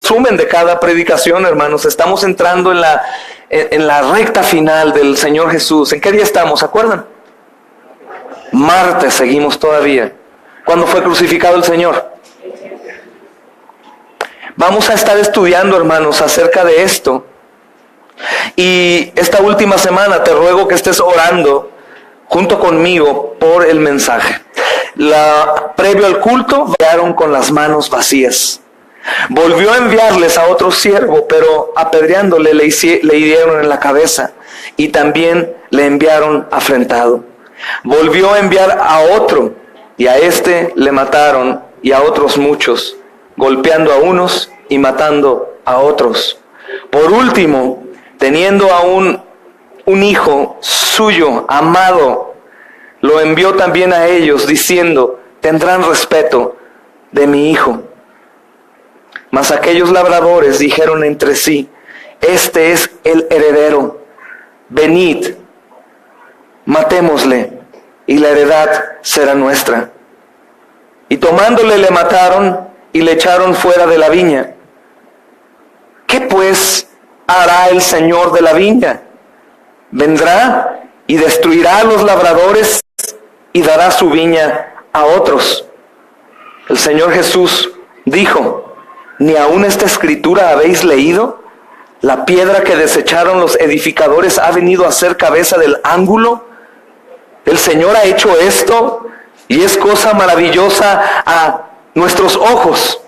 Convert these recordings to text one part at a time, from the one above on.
resumen de cada predicación, hermanos. Estamos entrando en la recta final del Señor Jesús. ¿En qué día estamos? ¿Se acuerdan? Martes, seguimos todavía. ¿Cuándo fue crucificado el Señor? Vamos a estar estudiando, hermanos, acerca de esto. Y esta última semana te ruego que estés orando junto conmigo por el mensaje. Previo al culto, enviaron con las manos vacías. Volvió a enviarles a otro siervo, pero apedreándole le hirieron en la cabeza y también le enviaron afrentado. Volvió a enviar a otro y a este le mataron y a otros muchos, golpeando a unos y matando a otros. Por último, teniendo a un hijo suyo amado, lo envió también a ellos, diciendo: tendrán respeto de mi hijo. Mas aquellos labradores dijeron entre sí: este es el heredero, venid, matémosle, y la heredad será nuestra. Y tomándole le mataron y le echaron fuera de la viña. ¿Qué pues hará el Señor de la viña? Vendrá y destruirá a los labradores y dará su viña a otros. El Señor Jesús dijo: ¿ni aún esta escritura habéis leído? La piedra que desecharon los edificadores ha venido a ser cabeza del ángulo. El Señor ha hecho esto y es cosa maravillosa a nuestros ojos.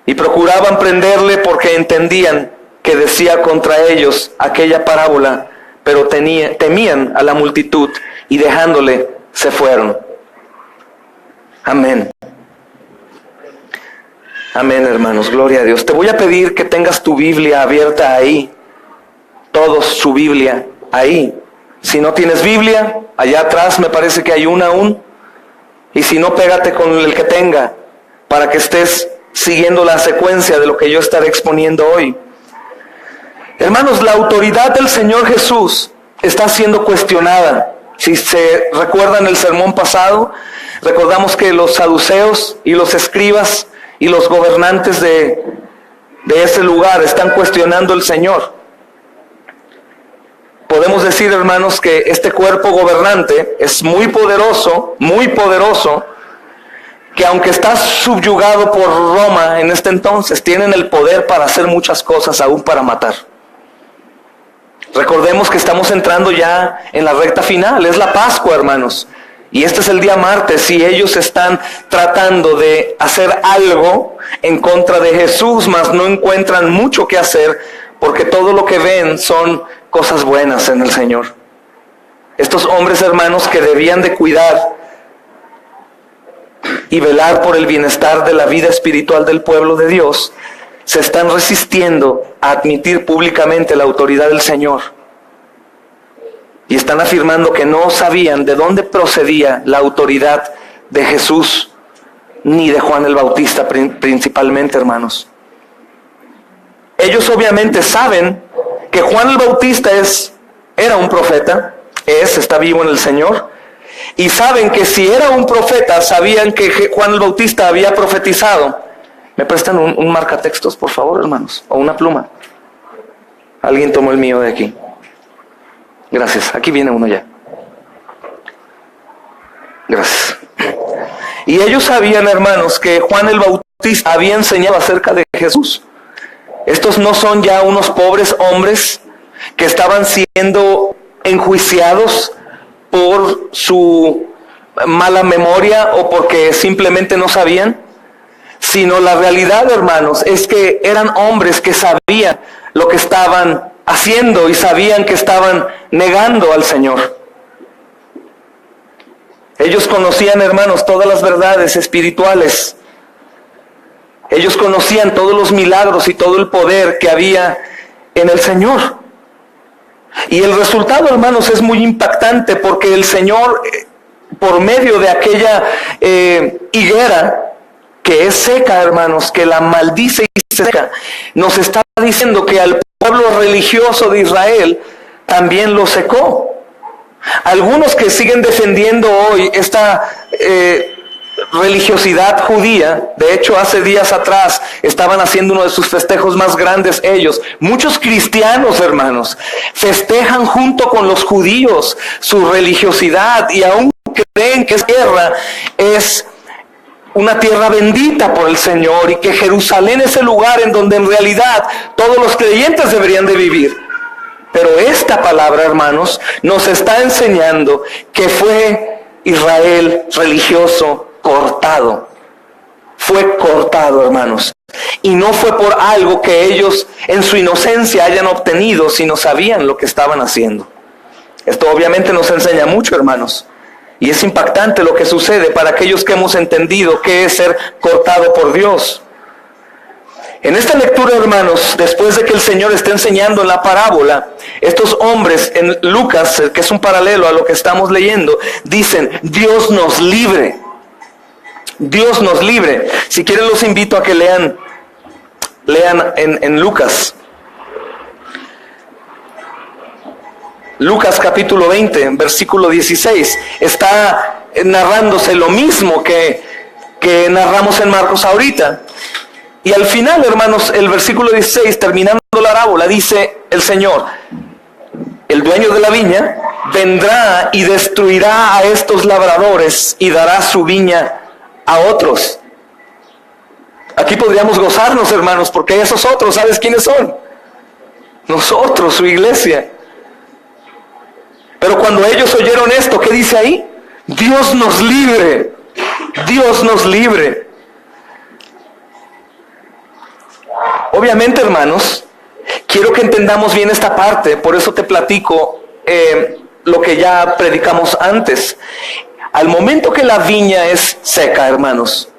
Y procuraban prenderle porque entendían que decía contra ellos aquella parábola, pero temían a la multitud y dejándole se fueron. Amén. Amén, hermanos, gloria a Dios. Te voy a pedir que tengas tu Biblia abierta ahí, todos su Biblia ahí. Si no tienes Biblia, allá atrás me parece que hay una aún, y si no, pégate con el que tenga, para que estés siguiendo la secuencia de lo que yo estaré exponiendo hoy. Hermanos, la autoridad del Señor Jesús está siendo cuestionada. Si se recuerdan el sermón pasado, recordamos que los saduceos y los escribas y los gobernantes de ese lugar están cuestionando al Señor. Podemos decir, hermanos, que este cuerpo gobernante es muy poderoso, que aunque está subyugado por Roma en este entonces, tienen el poder para hacer muchas cosas, aún para matar. Recordemos que estamos entrando ya en la recta final, es la Pascua, hermanos, y este es el día martes, y ellos están tratando de hacer algo en contra de Jesús, mas no encuentran mucho que hacer, porque todo lo que ven son cosas buenas en el Señor. Estos hombres, hermanos, que debían de cuidar y velar por el bienestar de la vida espiritual del pueblo de Dios, se están resistiendo a admitir públicamente la autoridad del Señor. Y están afirmando que no sabían de dónde procedía la autoridad de Jesús, ni de Juan el Bautista principalmente, hermanos. Ellos obviamente saben que Juan el Bautista era un profeta, está vivo en el Señor, y saben que si era un profeta, sabían que Juan el Bautista había profetizado. ¿Me prestan un marcatextos, por favor, hermanos? O una pluma. Alguien tomó el mío de aquí. Gracias, aquí viene uno ya. Gracias. Y ellos sabían, hermanos, que Juan el Bautista había enseñado acerca de Jesús. Estos no son ya unos pobres hombres que estaban siendo enjuiciados por su mala memoria o porque simplemente no sabían, sino la realidad, hermanos, es que eran hombres que sabían lo que estaban haciendo y sabían que estaban negando al Señor. Ellos conocían, hermanos, todas las verdades espirituales. Ellos conocían todos los milagros y todo el poder que había en el Señor. Y el resultado, hermanos, es muy impactante porque el Señor, por medio de aquella higuera que es seca, hermanos, que la maldice y seca, nos está diciendo que al pueblo religioso de Israel también lo secó. Algunos que siguen defendiendo hoy esta religiosidad judía. De hecho, hace días atrás estaban haciendo uno de sus festejos más grandes ellos. Muchos cristianos, hermanos, festejan junto con los judíos su religiosidad y aún creen que esa tierra es una tierra bendita por el Señor y que Jerusalén es el lugar en donde en realidad todos los creyentes deberían de vivir. Pero esta palabra, hermanos, nos está enseñando que fue Israel religioso cortado. Fue cortado, hermanos. Y no fue por algo que ellos en su inocencia hayan obtenido, sino sabían lo que estaban haciendo. Esto obviamente nos enseña mucho, hermanos. Y es impactante lo que sucede para aquellos que hemos entendido qué es ser cortado por Dios. En esta lectura, hermanos, después de que el Señor está enseñando en la parábola, estos hombres en Lucas, que es un paralelo a lo que estamos leyendo, dicen, Dios nos libre. Dios nos libre. Si quieren los invito a que lean en Lucas. Lucas capítulo 20, versículo 16. Está narrándose lo mismo que narramos en Marcos ahorita. Y al final, hermanos, el versículo 16, terminando la parábola, dice el Señor, el dueño de la viña vendrá y destruirá a estos labradores y dará su viña a otros. Aquí podríamos gozarnos, hermanos, porque esos otros, ¿sabes quiénes son? Nosotros, su iglesia. Pero cuando ellos oyeron esto, ¿qué dice ahí? Dios nos libre. Dios nos libre. Obviamente, hermanos, quiero que entendamos bien esta parte, por eso te platico lo que ya predicamos antes. Al momento que la viña es seca, hermanos,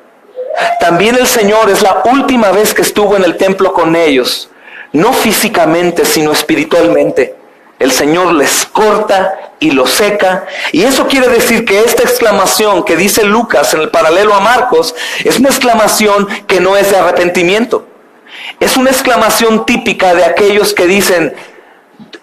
también el Señor es la última vez que estuvo en el templo con ellos, no físicamente, sino espiritualmente. El Señor les corta y los seca, y eso quiere decir que esta exclamación que dice Lucas en el paralelo a Marcos, es una exclamación que no es de arrepentimiento. Es una exclamación típica de aquellos que dicen,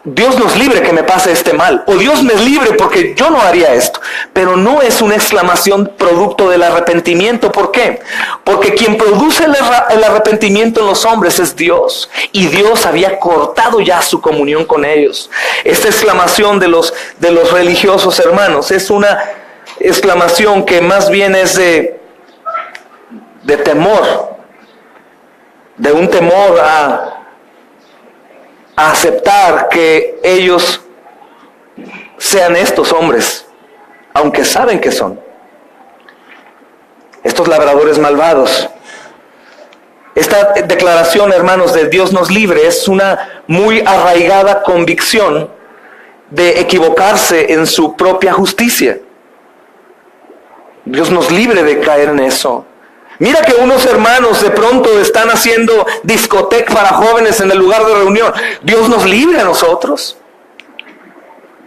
Dios nos libre que me pase este mal, o Dios me libre porque yo no haría esto. Pero no es una exclamación producto del arrepentimiento. ¿Por qué? Porque quien produce el arrepentimiento en los hombres es Dios, y Dios había cortado ya su comunión con ellos. Esta exclamación de los religiosos, hermanos, es una exclamación que más bien es de temor, de un temor a aceptar que ellos sean estos hombres, aunque saben que son estos labradores malvados. Esta declaración, hermanos, de Dios nos libre es una muy arraigada convicción de equivocarse en su propia justicia. Dios nos libre de caer en eso. Mira que unos hermanos de pronto están haciendo discoteca para jóvenes en el lugar de reunión. Dios nos libre a nosotros.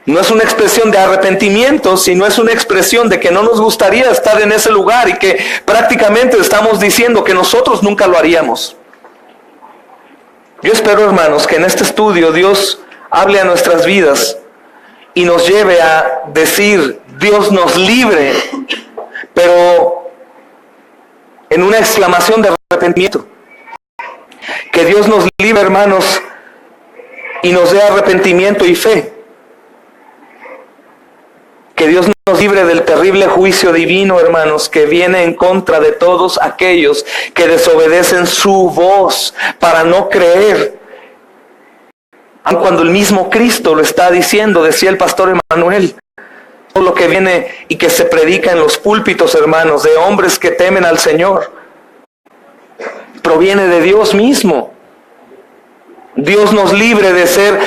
No es una expresión de arrepentimiento, sino es una expresión de que no nos gustaría estar en ese lugar y que prácticamente estamos diciendo que nosotros nunca lo haríamos. Yo espero, hermanos, que en este estudio Dios hable a nuestras vidas y nos lleve a decir, Dios nos libre, pero en una exclamación de arrepentimiento. Que Dios nos libre, hermanos, y nos dé arrepentimiento y fe. Que Dios nos libre del terrible juicio divino, hermanos, que viene en contra de todos aquellos que desobedecen su voz para no creer. Aun cuando el mismo Cristo lo está diciendo, decía el pastor Emanuel, todo lo que viene y que se predica en los púlpitos, hermanos, de hombres que temen al Señor, proviene de Dios mismo. Dios nos libre de ser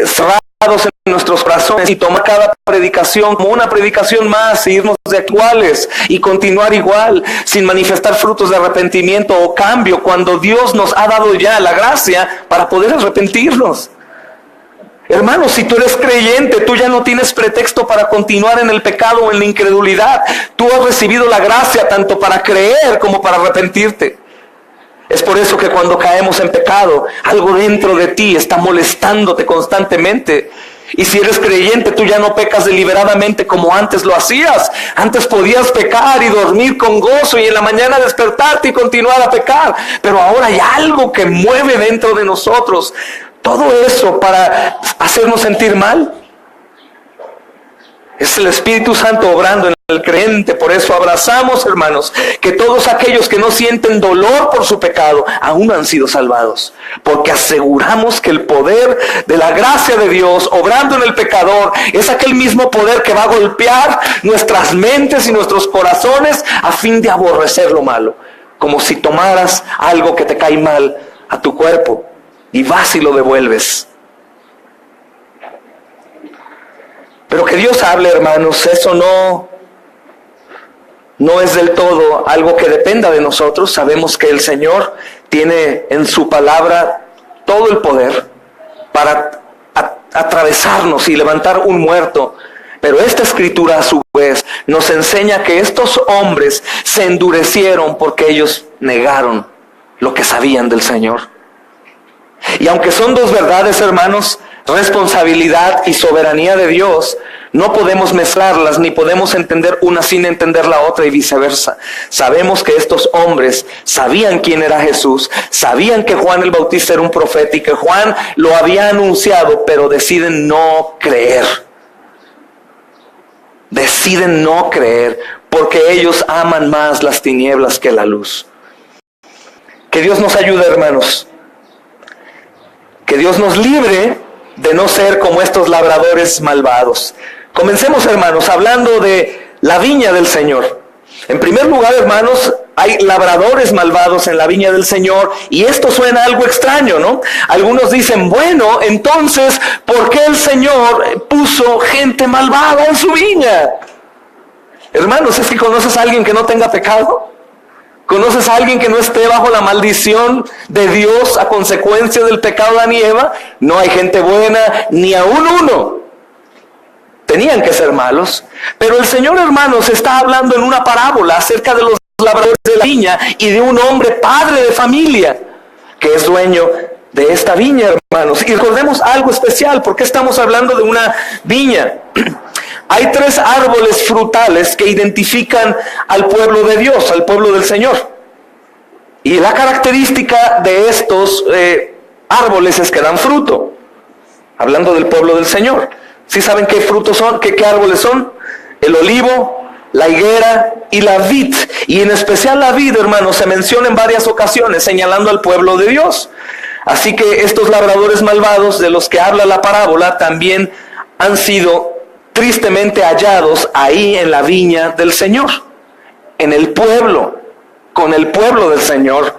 cerrados en nuestros corazones y tomar cada predicación como una predicación más, y irnos de iguales y continuar igual, sin manifestar frutos de arrepentimiento o cambio, cuando Dios nos ha dado ya la gracia para poder arrepentirnos. Hermanos, si tú eres creyente, tú ya no tienes pretexto para continuar en el pecado o en la incredulidad. Tú has recibido la gracia tanto para creer como para arrepentirte. Es por eso que cuando caemos en pecado, algo dentro de ti está molestándote constantemente. Y si eres creyente, tú ya no pecas deliberadamente como antes lo hacías. Antes podías pecar y dormir con gozo y en la mañana despertarte y continuar a pecar. Pero ahora hay algo que mueve dentro de nosotros. Todo eso para hacernos sentir mal. Es el Espíritu Santo obrando en el creyente. Por eso abrazamos, hermanos, que todos aquellos que no sienten dolor por su pecado aún han sido salvados. Porque aseguramos que el poder de la gracia de Dios obrando en el pecador es aquel mismo poder que va a golpear nuestras mentes y nuestros corazones a fin de aborrecer lo malo. Como si tomaras algo que te cae mal a tu cuerpo y vas y lo devuelves. Pero que Dios hable, hermanos, eso no es del todo algo que dependa de nosotros. Sabemos que el Señor tiene en su palabra todo el poder para atravesarnos y levantar un muerto. Pero esta escritura a su vez nos enseña que estos hombres se endurecieron porque ellos negaron lo que sabían del Señor. Y aunque son dos verdades, hermanos, responsabilidad y soberanía de Dios, no podemos mezclarlas ni podemos entender una sin entender la otra y viceversa. Sabemos que estos hombres sabían quién era Jesús, sabían que Juan el Bautista era un profeta y que Juan lo había anunciado, pero deciden no creer. Deciden no creer porque ellos aman más las tinieblas que la luz. Que Dios nos ayude, hermanos. Que Dios nos libre de no ser como estos labradores malvados. Comencemos, hermanos, hablando de la viña del Señor. En primer lugar, hermanos, hay labradores malvados en la viña del Señor y esto suena algo extraño, ¿no? Algunos dicen, bueno, entonces, ¿por qué el Señor puso gente malvada en su viña? Hermanos, ¿es que conoces a alguien que no tenga pecado? ¿Conoces a alguien que no esté bajo la maldición de Dios a consecuencia del pecado de Adán y Eva? No hay gente buena, ni aún uno. Tenían que ser malos. Pero el Señor, hermanos, está hablando en una parábola acerca de los labradores de la viña y de un hombre padre de familia que es dueño de esta viña, hermanos. Y recordemos algo especial, porque estamos hablando de una viña. Hay 3 árboles frutales que identifican al pueblo de Dios, al pueblo del Señor. Y la característica de estos árboles es que dan fruto. Hablando del pueblo del Señor. ¿Sí saben qué frutos son? ¿Qué árboles son? El olivo, la higuera y la vid. Y en especial la vid, hermanos, se menciona en varias ocasiones señalando al pueblo de Dios. Así que estos labradores malvados de los que habla la parábola también han sido tristemente hallados ahí en la viña del Señor, en el pueblo, con el pueblo del Señor,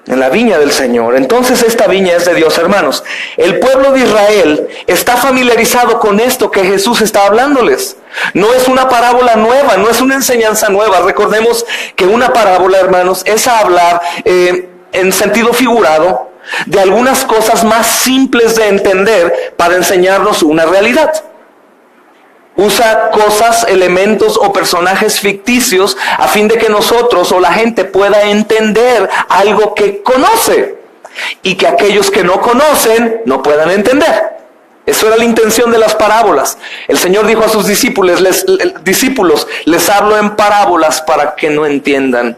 en la viña del Señor. Entonces esta viña es de Dios, hermanos. El pueblo de Israel está familiarizado con esto que Jesús está hablándoles. No es una parábola nueva, no es una enseñanza nueva. Recordemos que una parábola, hermanos, es hablar en sentido figurado de algunas cosas más simples de entender para enseñarnos una realidad. Usa cosas, elementos o personajes ficticios a fin de que nosotros o la gente pueda entender algo que conoce y que aquellos que no conocen no puedan entender. Eso era la intención de las parábolas. El Señor dijo a sus discípulos, les hablo en parábolas para que no entiendan.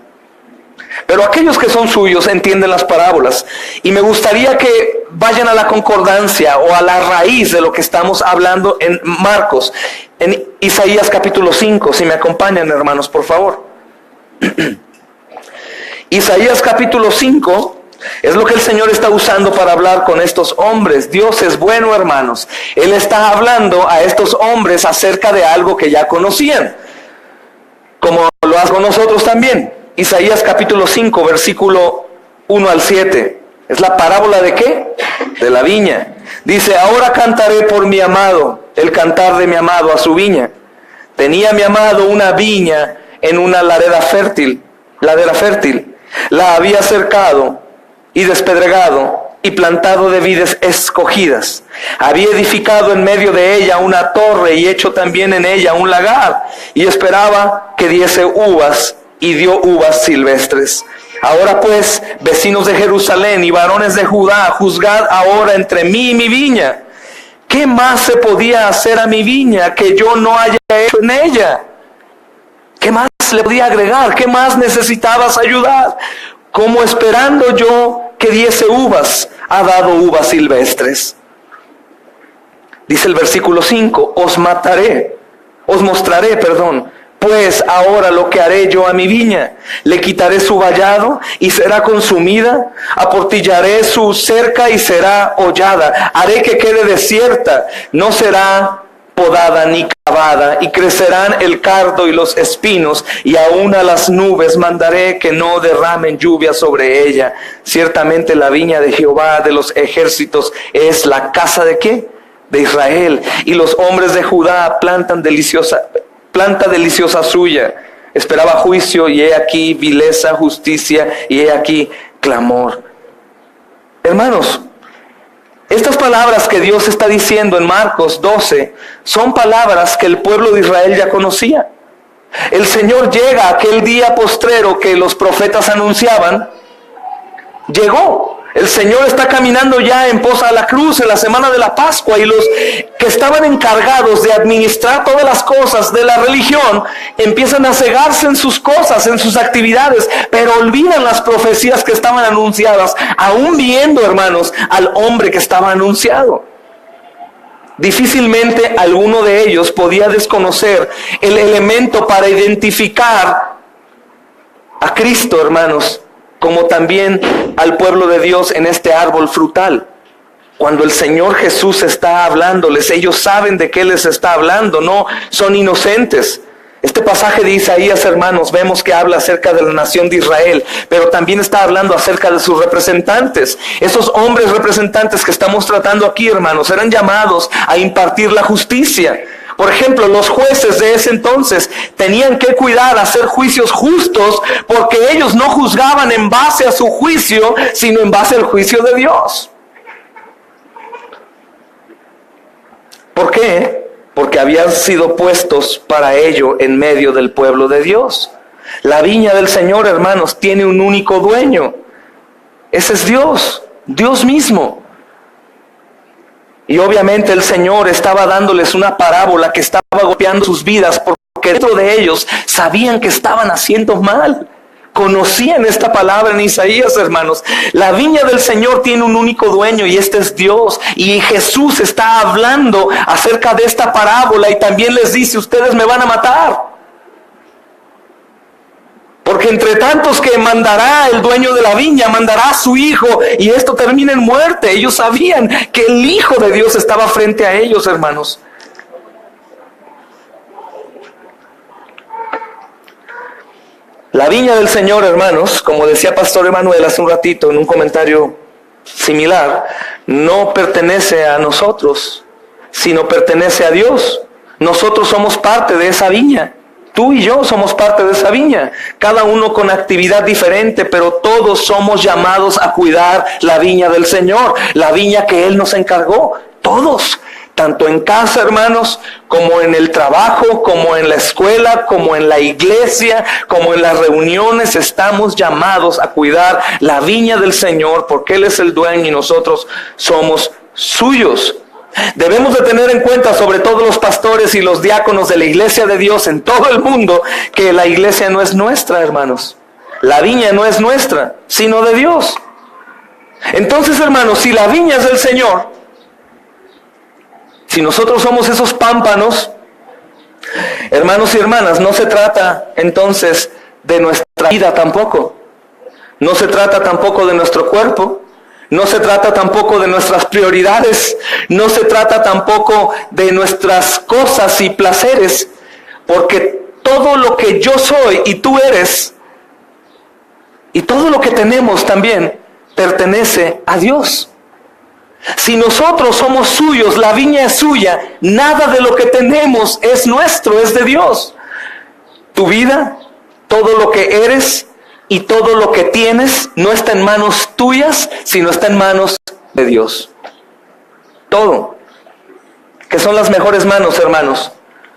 Pero aquellos que son suyos entienden las parábolas. Y me gustaría que vayan a la concordancia o a la raíz de lo que estamos hablando en Marcos, en Isaías capítulo 5. Si me acompañan, hermanos, por favor. Isaías capítulo 5 es lo que el Señor está usando para hablar con estos hombres. Dios es bueno, hermanos. Él está hablando a estos hombres acerca de algo que ya conocían, como lo hace con nosotros también. Isaías capítulo 5, versículo 1 al 7. ¿Es la parábola de qué? De la viña. Dice, ahora cantaré por mi amado, el cantar de mi amado a su viña. Tenía mi amado una viña en una ladera fértil. La había cercado y despedregado y plantado de vides escogidas. Había edificado en medio de ella una torre y hecho también en ella un lagar. Y esperaba que diese uvas y dio uvas silvestres. Ahora pues, vecinos de Jerusalén y varones de Judá, juzgad ahora entre mí y mi viña. ¿qué más se podía hacer a mi viña que yo no haya hecho en ella? ¿Qué más le podía agregar? ¿Qué más necesitabas ayudar? Como esperando yo que diese uvas, ha dado uvas silvestres. Dice el versículo 5, os mostraré, pues ahora lo que haré yo a mi viña. Le quitaré su vallado y será consumida, aportillaré su cerca y será hollada. Haré que quede desierta, no será podada ni cavada, y crecerán el cardo y los espinos, y aún a las nubes mandaré que no derramen lluvia sobre ella. Ciertamente la viña de Jehová de los ejércitos es la casa ¿de qué? De Israel, y los hombres de Judá planta deliciosa suya. Esperaba juicio, y he aquí vileza, justicia, y he aquí clamor. Hermanos, estas palabras que Dios está diciendo en Marcos 12 son palabras que el pueblo de Israel ya conocía. El Señor llega aquel día postrero que los profetas anunciaban. Llegó. El Señor está caminando ya en pos a la cruz en la semana de la Pascua, y los que estaban encargados de administrar todas las cosas de la religión empiezan a cegarse en sus cosas, en sus actividades, pero olvidan las profecías que estaban anunciadas, aún viendo, hermanos, al hombre que estaba anunciado. Difícilmente alguno de ellos podía desconocer el elemento para identificar a Cristo, hermanos, como también al pueblo de Dios en este árbol frutal. Cuando el Señor Jesús está hablándoles, ellos saben de qué les está hablando, no son inocentes. Este pasaje de Isaías, hermanos, vemos que habla acerca de la nación de Israel, pero también está hablando acerca de sus representantes. Esos hombres representantes que estamos tratando aquí, hermanos, eran llamados a impartir la justicia. Por ejemplo, los jueces de ese entonces tenían que cuidar, hacer juicios justos, porque ellos no juzgaban en base a su juicio, sino en base al juicio de Dios. ¿Por qué? Porque habían sido puestos para ello en medio del pueblo de Dios. La viña del Señor, hermanos, tiene un único dueño. Ese es Dios, Dios mismo. Y obviamente el Señor estaba dándoles una parábola que estaba golpeando sus vidas, porque dentro de ellos sabían que estaban haciendo mal. Conocían esta palabra en Isaías, hermanos. La viña del Señor tiene un único dueño, y este es Dios. Y Jesús está hablando acerca de esta parábola, y también les dice: ustedes me van a matar. Porque entre tantos que mandará el dueño de la viña, mandará a su hijo, y esto termina en muerte. Ellos sabían que el Hijo de Dios estaba frente a ellos, hermanos. La viña del Señor, hermanos, como decía Pastor Emanuel hace un ratito en un comentario similar, no pertenece a nosotros, sino pertenece a Dios. Nosotros somos parte de esa viña. Tú y yo somos parte de esa viña, cada uno con actividad diferente, pero todos somos llamados a cuidar la viña del Señor, la viña que Él nos encargó, todos, tanto en casa, hermanos, como en el trabajo, como en la escuela, como en la iglesia, como en las reuniones. Estamos llamados a cuidar la viña del Señor, porque Él es el dueño y nosotros somos suyos. Debemos de tener en cuenta, sobre todo los pastores y los diáconos de la iglesia de Dios en todo el mundo, que la iglesia no es nuestra, hermanos. La viña no es nuestra, sino de Dios. Entonces, hermanos, si la viña es del Señor, si nosotros somos esos pámpanos, hermanos y hermanas, no se trata entonces de nuestra vida tampoco. No se trata tampoco de nuestro cuerpo. No se trata tampoco de nuestras prioridades, no se trata tampoco de nuestras cosas y placeres, porque todo lo que yo soy y tú eres, y todo lo que tenemos también, pertenece a Dios. Si nosotros somos suyos, la viña es suya, nada de lo que tenemos es nuestro, es de Dios. Tu vida, todo lo que eres, y todo lo que tienes no está en manos tuyas, sino está en manos de Dios. Todo. Que son las mejores manos, hermanos.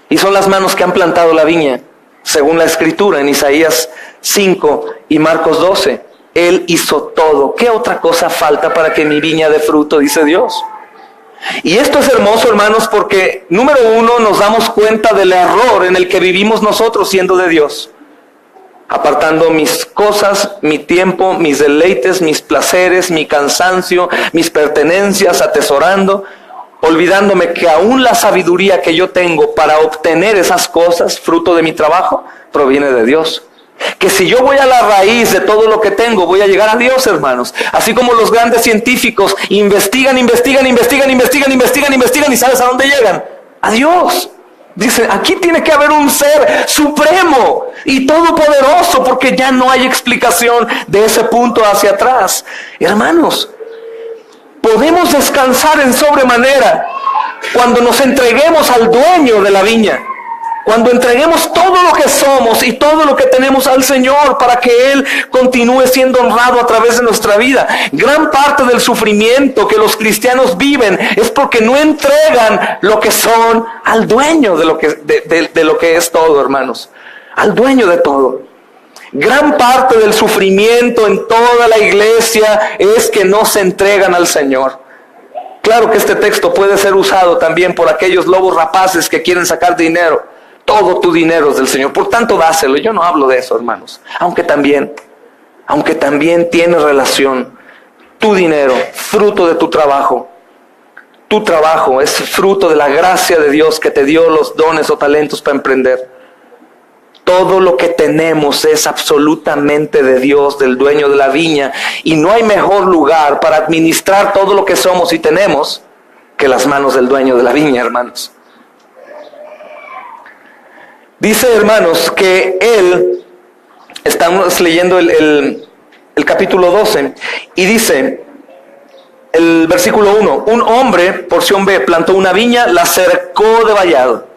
Y son las manos que han plantado la viña, según la Escritura en Isaías 5 y Marcos 12. Él hizo todo. ¿Qué otra cosa falta para que mi viña dé fruto? Dice Dios. Y esto es hermoso, hermanos, porque número uno, nos damos cuenta del error en el que vivimos nosotros siendo de Dios, apartando mis cosas, mi tiempo, mis deleites, mis placeres, mi cansancio, mis pertenencias, atesorando, olvidándome que aún la sabiduría que yo tengo para obtener esas cosas, fruto de mi trabajo, proviene de Dios. Que si yo voy a la raíz de todo lo que tengo, voy a llegar a Dios, hermanos. Así como los grandes científicos investigan, ¿y sabes a dónde llegan? A Dios. Dicen, aquí tiene que haber un ser supremo y todopoderoso, porque ya no hay explicación de ese punto hacia atrás. Hermanos, podemos descansar en sobremanera cuando nos entreguemos al dueño de la viña. Cuando entreguemos todo lo que somos y todo lo que tenemos al Señor para que Él continúe siendo honrado a través de nuestra vida. Gran parte del sufrimiento que los cristianos viven es porque no entregan lo que son al dueño de lo que es todo, hermanos. Al dueño de todo. Gran parte del sufrimiento en toda la iglesia es que no se entregan al Señor. Claro que este texto puede ser usado también por aquellos lobos rapaces que quieren sacar dinero. Todo tu dinero es del Señor, por tanto dáselo. Yo no hablo de eso, hermanos. Aunque también tiene relación tu dinero, fruto de tu trabajo. Tu trabajo es fruto de la gracia de Dios que te dio los dones o talentos para emprender. Todo lo que tenemos es absolutamente de Dios, del dueño de la viña. Y no hay mejor lugar para administrar todo lo que somos y tenemos que las manos del dueño de la viña, hermanos. Dice, hermanos, que él, estamos leyendo el capítulo 12, y dice, el versículo 1, un hombre, porción B, plantó una viña, la cercó de vallado.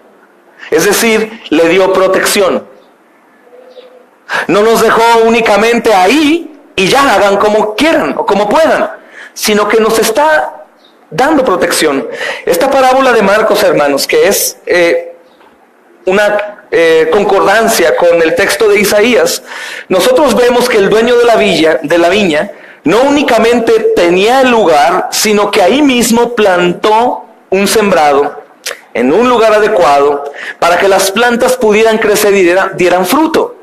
Es decir, le dio protección. No nos dejó únicamente ahí y ya hagan como quieran o como puedan, sino que nos está dando protección. Esta parábola de Marcos, hermanos, que es una concordancia con el texto de Isaías, nosotros vemos que el dueño de la viña no únicamente tenía el lugar, sino que ahí mismo plantó un sembrado en un lugar adecuado para que las plantas pudieran crecer y dieran fruto.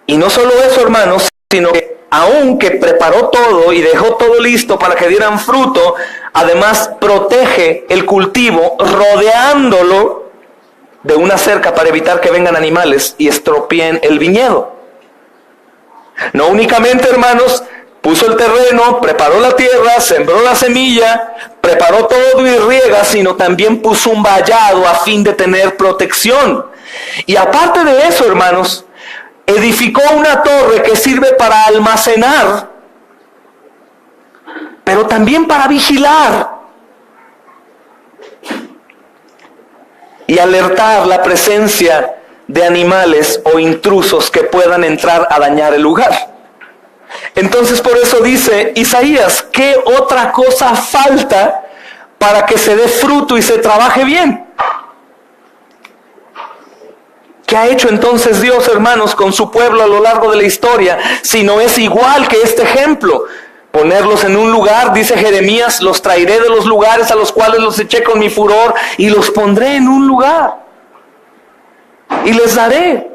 Y no solo eso, hermanos, sino que aunque preparó todo y dejó todo listo para que dieran fruto, además protege el cultivo rodeándolo de una cerca para evitar que vengan animales y estropeen el viñedo. No únicamente, hermanos, puso el terreno, preparó la tierra, sembró la semilla, preparó todo y riega, sino también puso un vallado a fin de tener protección. Y aparte de eso, hermanos, edificó una torre que sirve para almacenar, pero también para vigilar y alertar la presencia de animales o intrusos que puedan entrar a dañar el lugar. Entonces, por eso dice Isaías, ¿qué otra cosa falta para que se dé fruto y se trabaje bien? ¿Qué ha hecho entonces Dios, hermanos, con su pueblo a lo largo de la historia? Si no es igual que este ejemplo. Ponerlos en un lugar, dice Jeremías, los traeré de los lugares a los cuales los eché con mi furor y los pondré en un lugar. Y les daré.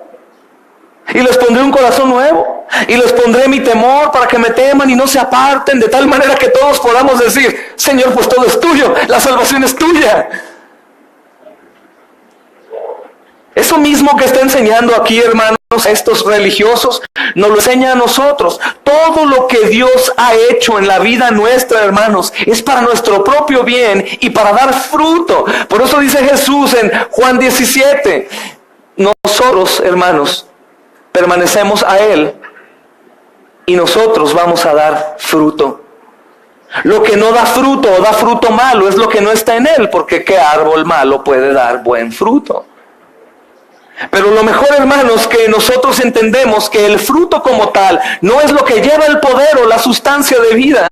Y les pondré un corazón nuevo. Y les pondré mi temor para que me teman y no se aparten, de tal manera que todos podamos decir, Señor, pues todo es tuyo, la salvación es tuya. Eso mismo que está enseñando aquí, hermanos, a estos religiosos, nos lo enseña a nosotros. Todo lo que Dios ha hecho en la vida nuestra, hermanos, es para nuestro propio bien y para dar fruto. Por eso dice Jesús en Juan 17, nosotros, hermanos, permanecemos a Él y nosotros vamos a dar fruto. Lo que no da fruto o da fruto malo es lo que no está en Él, porque ¿qué árbol malo puede dar buen fruto? Pero lo mejor, hermanos, que nosotros entendemos que el fruto como tal no es lo que lleva el poder o la sustancia de vida,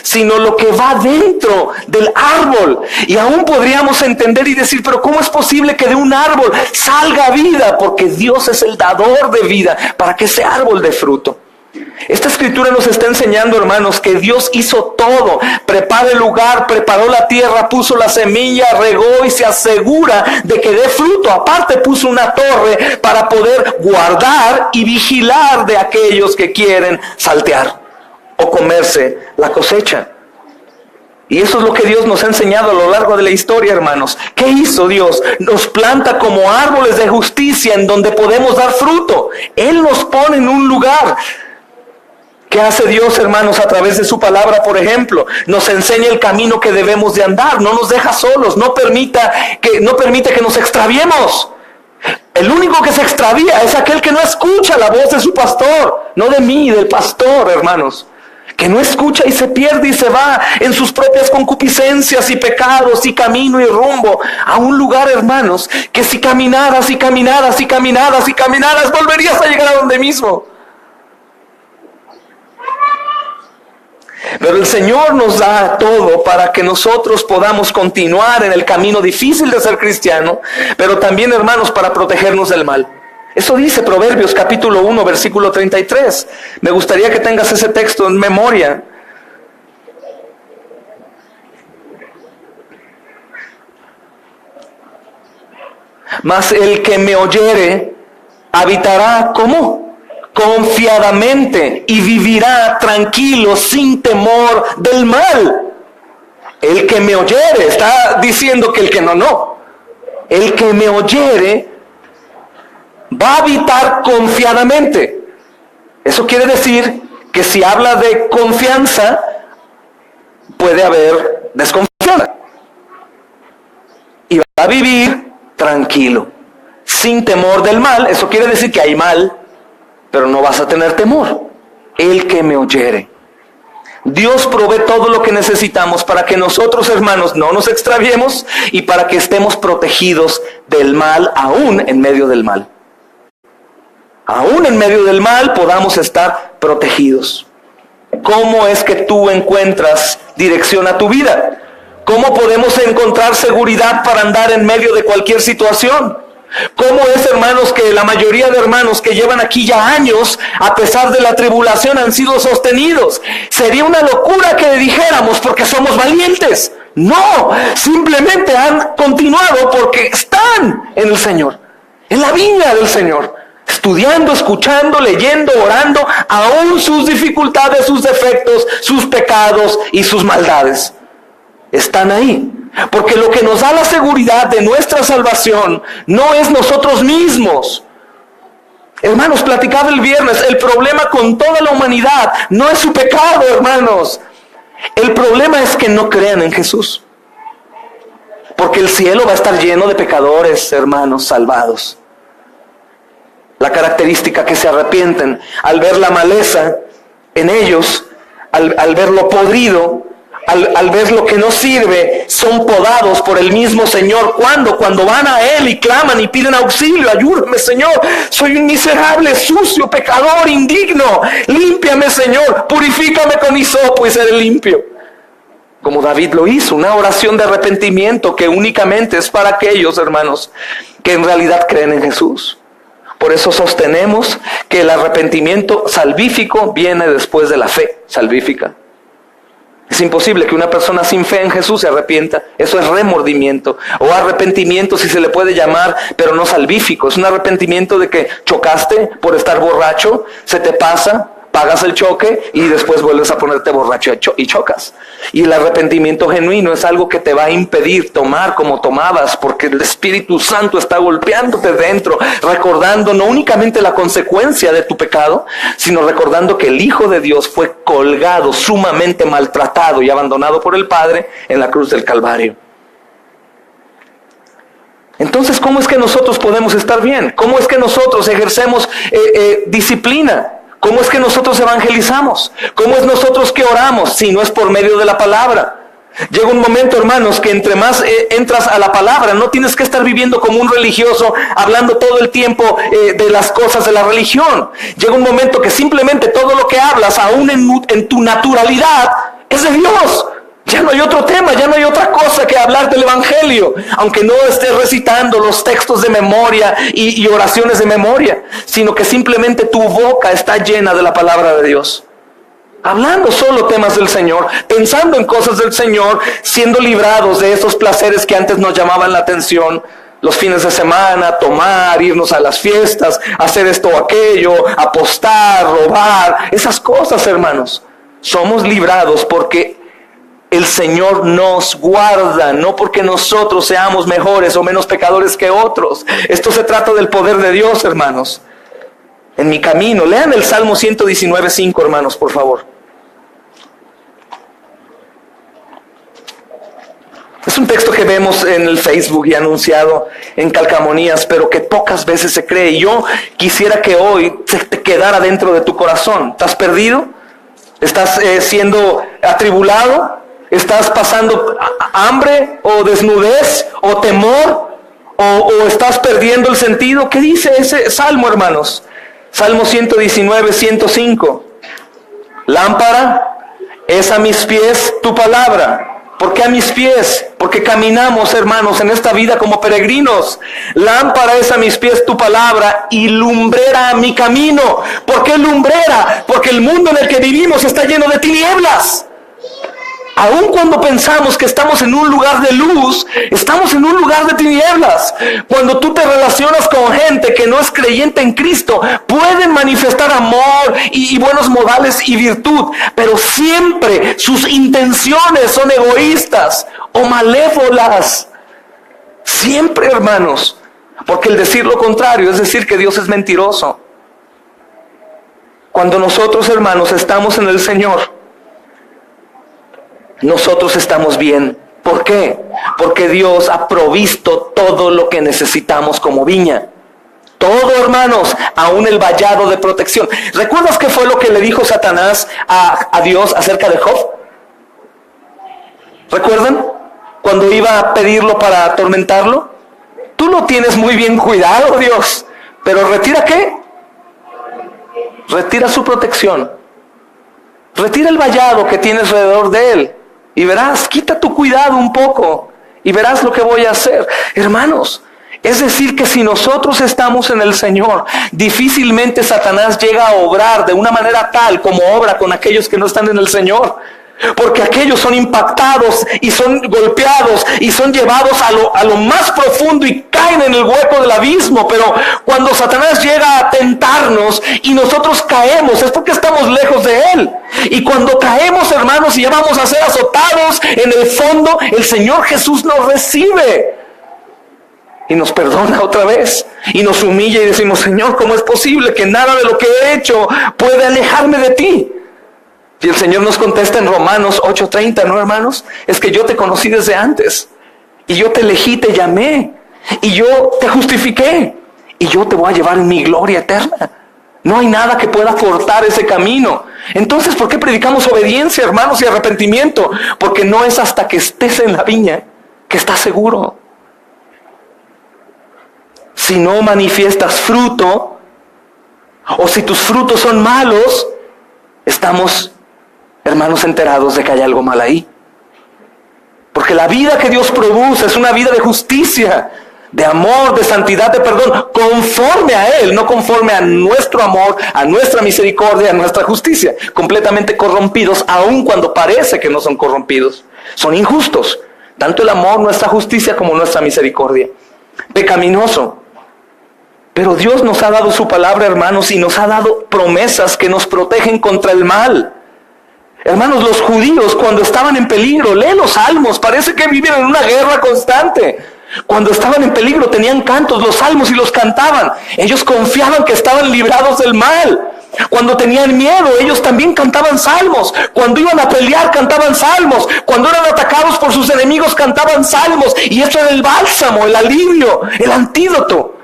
sino lo que va dentro del árbol. Y aún podríamos entender y decir, pero ¿cómo es posible que de un árbol salga vida? Porque Dios es el dador de vida para que ese árbol dé fruto. Esta escritura nos está enseñando, hermanos, que Dios hizo todo. Prepara el lugar, preparó la tierra, puso la semilla, regó y se asegura de que dé fruto. Aparte puso una torre para poder guardar y vigilar de aquellos que quieren saltear o comerse la cosecha. Y eso es lo que Dios nos ha enseñado a lo largo de la historia, hermanos. ¿Qué hizo Dios? Nos planta como árboles de justicia en donde podemos dar fruto. Él nos pone en un lugar. ¿Qué hace Dios, hermanos, a través de su palabra, por ejemplo? Nos enseña el camino que debemos de andar, no nos deja solos, no permite que nos extraviemos. El único que se extravía es aquel que no escucha la voz de su pastor, no de mí, del pastor, hermanos. Que no escucha y se pierde y se va en sus propias concupiscencias y pecados y camino y rumbo a un lugar, hermanos, que si caminaras, volverías a llegar a donde mismo. Pero el Señor nos da todo para que nosotros podamos continuar en el camino difícil de ser cristiano, pero también, hermanos, para protegernos del mal. Eso dice Proverbios capítulo 1, versículo 33. Me gustaría que tengas ese texto en memoria. Mas el que me oyere habitará, ¿cómo? Confiadamente, y vivirá tranquilo sin temor del mal. El que me oyere, está diciendo que el que no. El que me oyere va a habitar confiadamente. Eso quiere decir que si habla de confianza, puede haber desconfianza. Y va a vivir tranquilo, sin temor del mal. Eso quiere decir que hay mal, pero no vas a tener temor. El que me oyere. Dios provee todo lo que necesitamos para que nosotros, hermanos, no nos extraviemos y para que estemos protegidos del mal, aún en medio del mal. Aún en medio del mal podamos estar protegidos. ¿Cómo es que tú encuentras dirección a tu vida? ¿Cómo podemos encontrar seguridad para andar en medio de cualquier situación? ¿Cómo es, hermanos, que la mayoría de hermanos que llevan aquí ya años, a pesar de la tribulación, han sido sostenidos? Sería una locura que dijéramos porque somos valientes. No, simplemente han continuado porque están en el Señor, en la viña del Señor, estudiando, escuchando, leyendo, orando, aún sus dificultades, sus defectos, sus pecados y sus maldades. Están ahí. Porque lo que nos da la seguridad de nuestra salvación no es nosotros mismos. Hermanos, platicaba el viernes, el problema con toda la humanidad no es su pecado, hermanos. El problema es que no crean en Jesús. Porque el cielo va a estar lleno de pecadores, hermanos, salvados. La característica que se arrepienten al ver la maleza en ellos, al ver lo podrido, al ver lo que no sirve, son podados por el mismo Señor. Cuando van a Él y claman y piden auxilio, ayúdame, Señor, soy un miserable, sucio, pecador, indigno, límpiame, Señor, purifícame con hisopo y seré limpio. Como David lo hizo, una oración de arrepentimiento que únicamente es para aquellos, hermanos, que en realidad creen en Jesús. Por eso sostenemos que el arrepentimiento salvífico viene después de la fe salvífica. Es imposible que una persona sin fe en Jesús se arrepienta. Eso es remordimiento o arrepentimiento, si se le puede llamar, pero no salvífico. Es un arrepentimiento de que chocaste por estar borracho, se te pasa, pagas el choque y después vuelves a ponerte borracho y chocas. Y el arrepentimiento genuino es algo que te va a impedir tomar como tomabas, porque el Espíritu Santo está golpeándote dentro, recordando no únicamente la consecuencia de tu pecado, sino recordando que el Hijo de Dios fue colgado, sumamente maltratado y abandonado por el Padre en la cruz del Calvario. Entonces, ¿cómo es que nosotros podemos estar bien? ¿Cómo es que nosotros ejercemos disciplina? ¿Cómo es que nosotros evangelizamos? ¿Cómo es nosotros que oramos si no es por medio de la palabra? Llega un momento, hermanos, que entre más entras a la palabra, no tienes que estar viviendo como un religioso, hablando todo el tiempo de las cosas de la religión. Llega un momento que simplemente todo lo que hablas, aún en tu naturalidad, es de Dios. Ya no hay otro tema, ya no hay otra cosa que hablar del Evangelio, aunque no estés recitando los textos de memoria y oraciones de memoria, sino que simplemente tu boca está llena de la palabra de Dios. Hablando solo temas del Señor, pensando en cosas del Señor, siendo librados de esos placeres que antes nos llamaban la atención. Los fines de semana, tomar, irnos a las fiestas, hacer esto o aquello, apostar, robar, esas cosas, hermanos. Somos librados porque el Señor nos guarda, no porque nosotros seamos mejores o menos pecadores que otros. Esto se trata del poder de Dios, hermanos. En mi camino, lean el Salmo 119:5, hermanos, por favor. Es un texto que vemos en el Facebook y anunciado en calcamonías, pero que pocas veces se cree. Y yo quisiera que hoy se te quedara dentro de tu corazón. ¿Estás perdido? ¿Estás siendo atribulado? ¿Estás pasando hambre o desnudez o temor? ¿O estás perdiendo el sentido? ¿Qué dice ese salmo, hermanos? Salmo 119:105. Lámpara es a mis pies tu palabra. ¿Por qué a mis pies? Porque caminamos, hermanos, en esta vida como peregrinos. Lámpara es a mis pies tu palabra y lumbrera a mi camino. ¿Por qué lumbrera? Porque el mundo en el que vivimos está lleno de tinieblas. Aun cuando pensamos que estamos en un lugar de luz, estamos en un lugar de tinieblas. Cuando tú te relacionas con gente que no es creyente en Cristo, pueden manifestar amor y buenos modales y virtud, pero siempre sus intenciones son egoístas o malévolas. Siempre, hermanos. Porque el decir lo contrario es decir que Dios es mentiroso. Cuando nosotros, hermanos, estamos en el Señor, nosotros estamos bien. ¿Por qué? Porque Dios ha provisto todo lo que necesitamos como viña. Todo, hermanos, aún el vallado de protección. ¿Recuerdas qué fue lo que le dijo Satanás a Dios acerca de Job? ¿Recuerdan? Cuando iba a pedirlo para atormentarlo. Tú lo tienes muy bien cuidado, Dios. Pero ¿retira qué? Retira su protección. Retira el vallado que tienes alrededor de él. Y verás, quita tu cuidado un poco y verás lo que voy a hacer. Hermanos, es decir que si nosotros estamos en el Señor, difícilmente Satanás llega a obrar de una manera tal como obra con aquellos que no están en el Señor. Porque aquellos son impactados y son golpeados y son llevados a lo más profundo y caen en el hueco del abismo. Pero cuando Satanás llega a tentarnos y nosotros caemos, es porque estamos lejos de Él. Y cuando caemos, hermanos, y ya vamos a ser azotados, en el fondo el Señor Jesús nos recibe y nos perdona otra vez y nos humilla y decimos: Señor, ¿cómo es posible que nada de lo que he hecho puede alejarme de ti? Y el Señor nos contesta en Romanos 8:30, ¿no, hermanos? Es que yo te conocí desde antes. Y yo te elegí, te llamé. Y yo te justifiqué. Y yo te voy a llevar en mi gloria eterna. No hay nada que pueda cortar ese camino. Entonces, ¿por qué predicamos obediencia, hermanos, y arrepentimiento? Porque no es hasta que estés en la viña que estás seguro. Si no manifiestas fruto, o si tus frutos son malos, estamos, hermanos, enterados de que hay algo mal ahí. Porque la vida que Dios produce es una vida de justicia, de amor, de santidad, de perdón, conforme a Él, no conforme a nuestro amor, a nuestra misericordia, a nuestra justicia. Completamente corrompidos, aun cuando parece que no son corrompidos. Son injustos, tanto el amor, nuestra justicia, como nuestra misericordia. Pecaminoso. Pero Dios nos ha dado su palabra, hermanos, y nos ha dado promesas que nos protegen contra el mal. Hermanos, los judíos cuando estaban en peligro, lee los salmos, parece que viven en una guerra constante. Cuando estaban en peligro tenían cantos, los salmos, y los cantaban. Ellos confiaban que estaban librados del mal. Cuando tenían miedo, ellos también cantaban salmos. Cuando iban a pelear, cantaban salmos. Cuando eran atacados por sus enemigos, cantaban salmos. Y esto era el bálsamo, el alivio, el antídoto.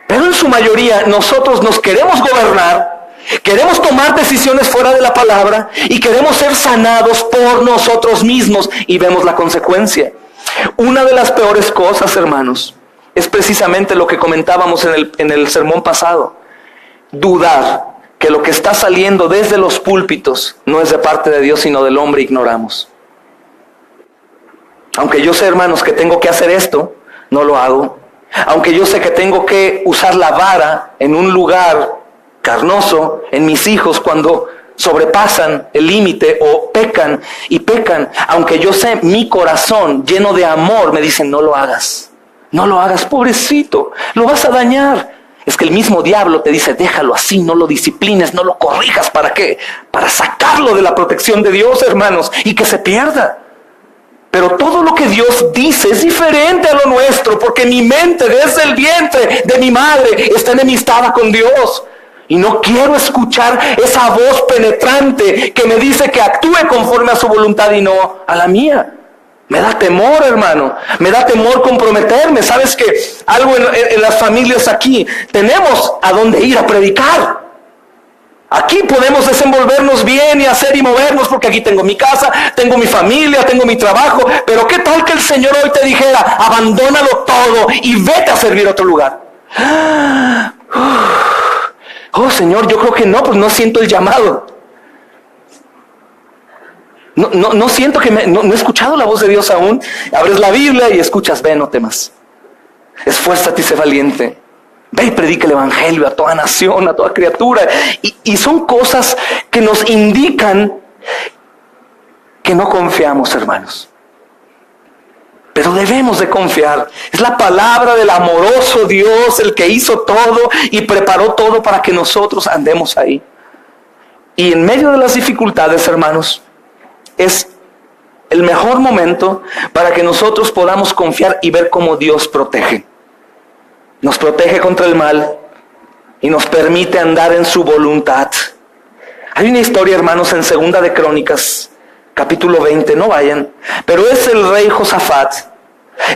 Pero en su mayoría nosotros nos queremos gobernar, queremos tomar decisiones fuera de la palabra y queremos ser sanados por nosotros mismos, y vemos la consecuencia. Una de las peores cosas, hermanos, es precisamente lo que comentábamos en el sermón pasado: dudar que lo que está saliendo desde los púlpitos no es de parte de Dios sino del hombre. Ignoramos. Aunque yo sé, hermanos, que tengo que hacer esto, no lo hago. Aunque yo sé que tengo que usar la vara en un lugar carnoso en mis hijos cuando sobrepasan el límite o pecan y pecan. Aunque yo sé, mi corazón lleno de amor me dice, no lo hagas. No lo hagas, pobrecito, lo vas a dañar. Es que el mismo diablo te dice, déjalo así, no lo disciplines, no lo corrijas. ¿Para qué? Para sacarlo de la protección de Dios, hermanos, y que se pierda. Pero todo lo que Dios dice es diferente a lo nuestro, porque mi mente desde el vientre de mi madre está enemistada con Dios. Y no quiero escuchar esa voz penetrante que me dice que actúe conforme a su voluntad y no a la mía. Me da temor, hermano. Me da temor comprometerme. ¿Sabes que algo en las familias aquí? Tenemos a dónde ir a predicar. Aquí podemos desenvolvernos bien y hacer y movernos porque aquí tengo mi casa, tengo mi familia, tengo mi trabajo. Pero ¿qué tal que el Señor hoy te dijera, abandónalo todo y vete a servir a otro lugar? Oh, Señor, yo creo que no, pues no siento el llamado. No siento que no he escuchado la voz de Dios aún. Abres la Biblia y escuchas, ve, no temas. Esfuérzate y sé valiente. Ve y predica el evangelio a toda nación, a toda criatura. Y son cosas que nos indican que no confiamos, hermanos. Pero debemos de confiar. Es la palabra del amoroso Dios el que hizo todo y preparó todo para que nosotros andemos ahí. Y en medio de las dificultades, hermanos, es el mejor momento para que nosotros podamos confiar y ver cómo Dios protege. Nos protege contra el mal y nos permite andar en su voluntad. Hay una historia, hermanos, en 2 de Crónicas, capítulo 20, no vayan, pero es el rey Josafat.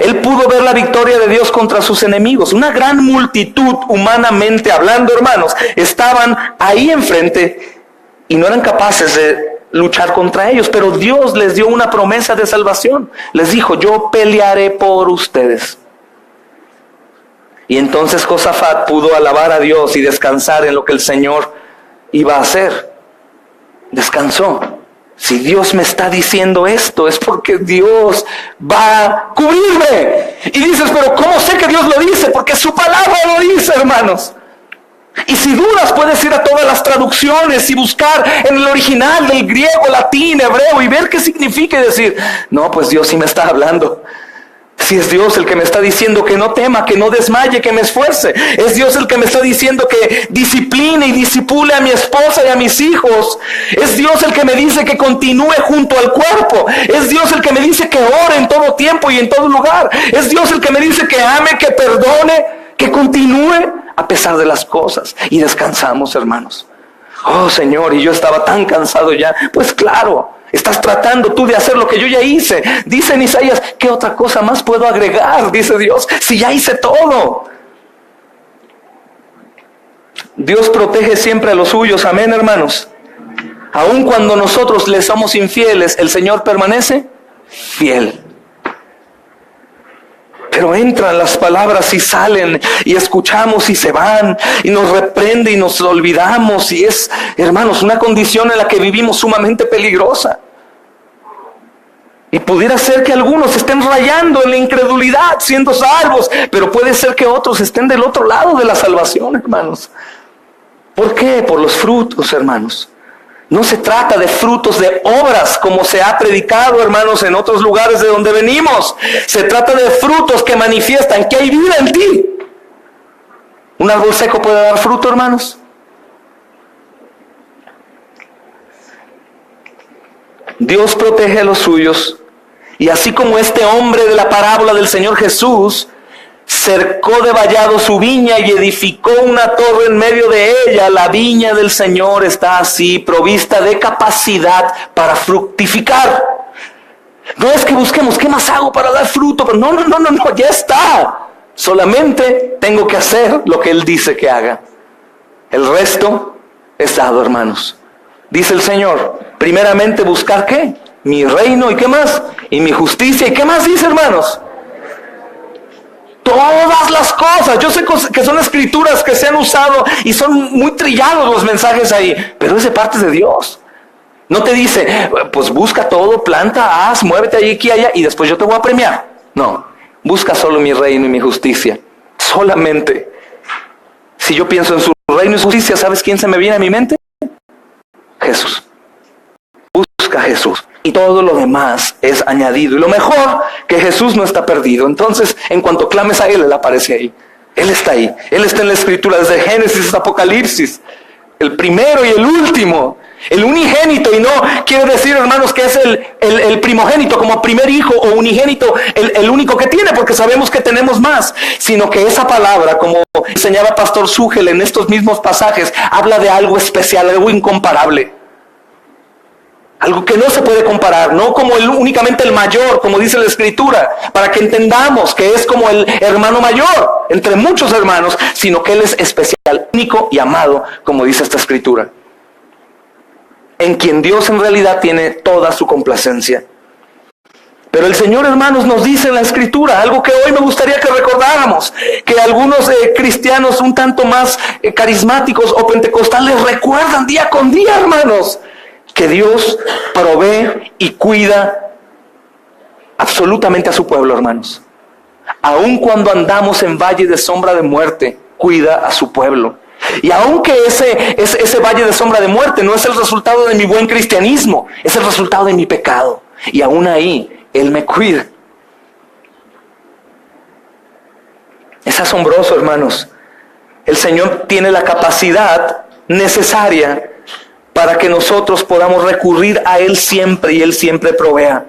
Él pudo ver la victoria de Dios contra sus enemigos. Una gran multitud, humanamente hablando, hermanos, estaban ahí enfrente y no eran capaces de luchar contra ellos, pero Dios les dio una promesa de salvación. Les dijo, yo pelearé por ustedes. Y entonces Josafat pudo alabar a Dios y descansar en lo que el Señor iba a hacer. Descansó. Si Dios me está diciendo esto, es porque Dios va a cubrirme. Y dices, pero ¿cómo sé que Dios lo dice? Porque su palabra lo dice, hermanos. Y si dudas, puedes ir a todas las traducciones y buscar en el original del griego, latín, hebreo y ver qué significa y decir, no, pues Dios sí me está hablando. Si es Dios el que me está diciendo que no tema, que no desmaye, que me esfuerce. Es Dios el que me está diciendo que discipline y disipule a mi esposa y a mis hijos. Es Dios el que me dice que continúe junto al cuerpo. Es Dios el que me dice que ore en todo tiempo y en todo lugar. Es Dios el que me dice que ame, que perdone, que continúe a pesar de las cosas. Y descansamos, hermanos. Oh, Señor, y yo estaba tan cansado ya. Pues claro, estás tratando tú de hacer lo que yo ya hice. Dice en Isaías, ¿qué otra cosa más puedo agregar? Dice Dios, si ya hice todo. Dios protege siempre a los suyos, amén, hermanos. Aun cuando nosotros le somos infieles, el Señor permanece fiel. Pero entran las palabras y salen y escuchamos y se van y nos reprende y nos olvidamos y es, hermanos, una condición en la que vivimos sumamente peligrosa. Y pudiera ser que algunos estén rayando en la incredulidad, siendo salvos, pero puede ser que otros estén del otro lado de la salvación, hermanos. ¿Por qué? Por los frutos, hermanos. No se trata de frutos de obras como se ha predicado, hermanos, en otros lugares de donde venimos. Se trata de frutos que manifiestan que hay vida en ti. ¿Un árbol seco puede dar fruto, hermanos? Dios protege a los suyos. Y así como este hombre de la parábola del Señor Jesús cercó de vallado su viña y edificó una torre en medio de ella, la viña del Señor está así, provista de capacidad para fructificar. No es que busquemos, ¿qué más hago para dar fruto? Pero no, ya está. Solamente tengo que hacer lo que Él dice que haga. El resto es dado, hermanos. Dice el Señor, primeramente buscar ¿qué? Mi reino, ¿y qué más? Y mi justicia, ¿y qué más dice, hermanos? Todas las cosas. Yo sé que son escrituras que se han usado y son muy trillados los mensajes ahí, pero es de parte de Dios. No te dice, pues busca todo, planta, haz, muévete allí, aquí, allá, y después yo te voy a premiar. No, busca solo mi reino y mi justicia. Solamente. Si yo pienso en su reino y su justicia, ¿sabes quién se me viene a mi mente? Jesús. Busca a Jesús. Y todo lo demás es añadido. Y lo mejor, que Jesús no está perdido. Entonces, en cuanto clames a Él aparece ahí. Él está ahí. Él está en la Escritura, desde Génesis hasta Apocalipsis. El primero y el último. El unigénito, y no quiere decir, hermanos, que es el primogénito como primer hijo, o unigénito, el único que tiene, porque sabemos que tenemos más, sino que esa palabra, como enseñaba Pastor Súgel en estos mismos pasajes, habla de algo especial, algo incomparable, algo que no se puede comparar, no como únicamente el mayor, como dice la Escritura, para que entendamos que es como el hermano mayor entre muchos hermanos, sino que Él es especial, único y amado, como dice esta Escritura, en quien Dios en realidad tiene toda su complacencia. Pero el Señor, hermanos, nos dice en la Escritura algo que hoy me gustaría que recordáramos, que algunos cristianos un tanto más carismáticos o pentecostales recuerdan día con día, hermanos, que Dios provee y cuida absolutamente a su pueblo, hermanos. Aun cuando andamos en valle de sombra de muerte, cuida a su pueblo. Y aunque ese valle de sombra de muerte no es el resultado de mi buen cristianismo, es el resultado de mi pecado. Y aún ahí, Él me cuida. Es asombroso, hermanos. El Señor tiene la capacidad necesaria para que nosotros podamos recurrir a Él siempre y Él siempre provea.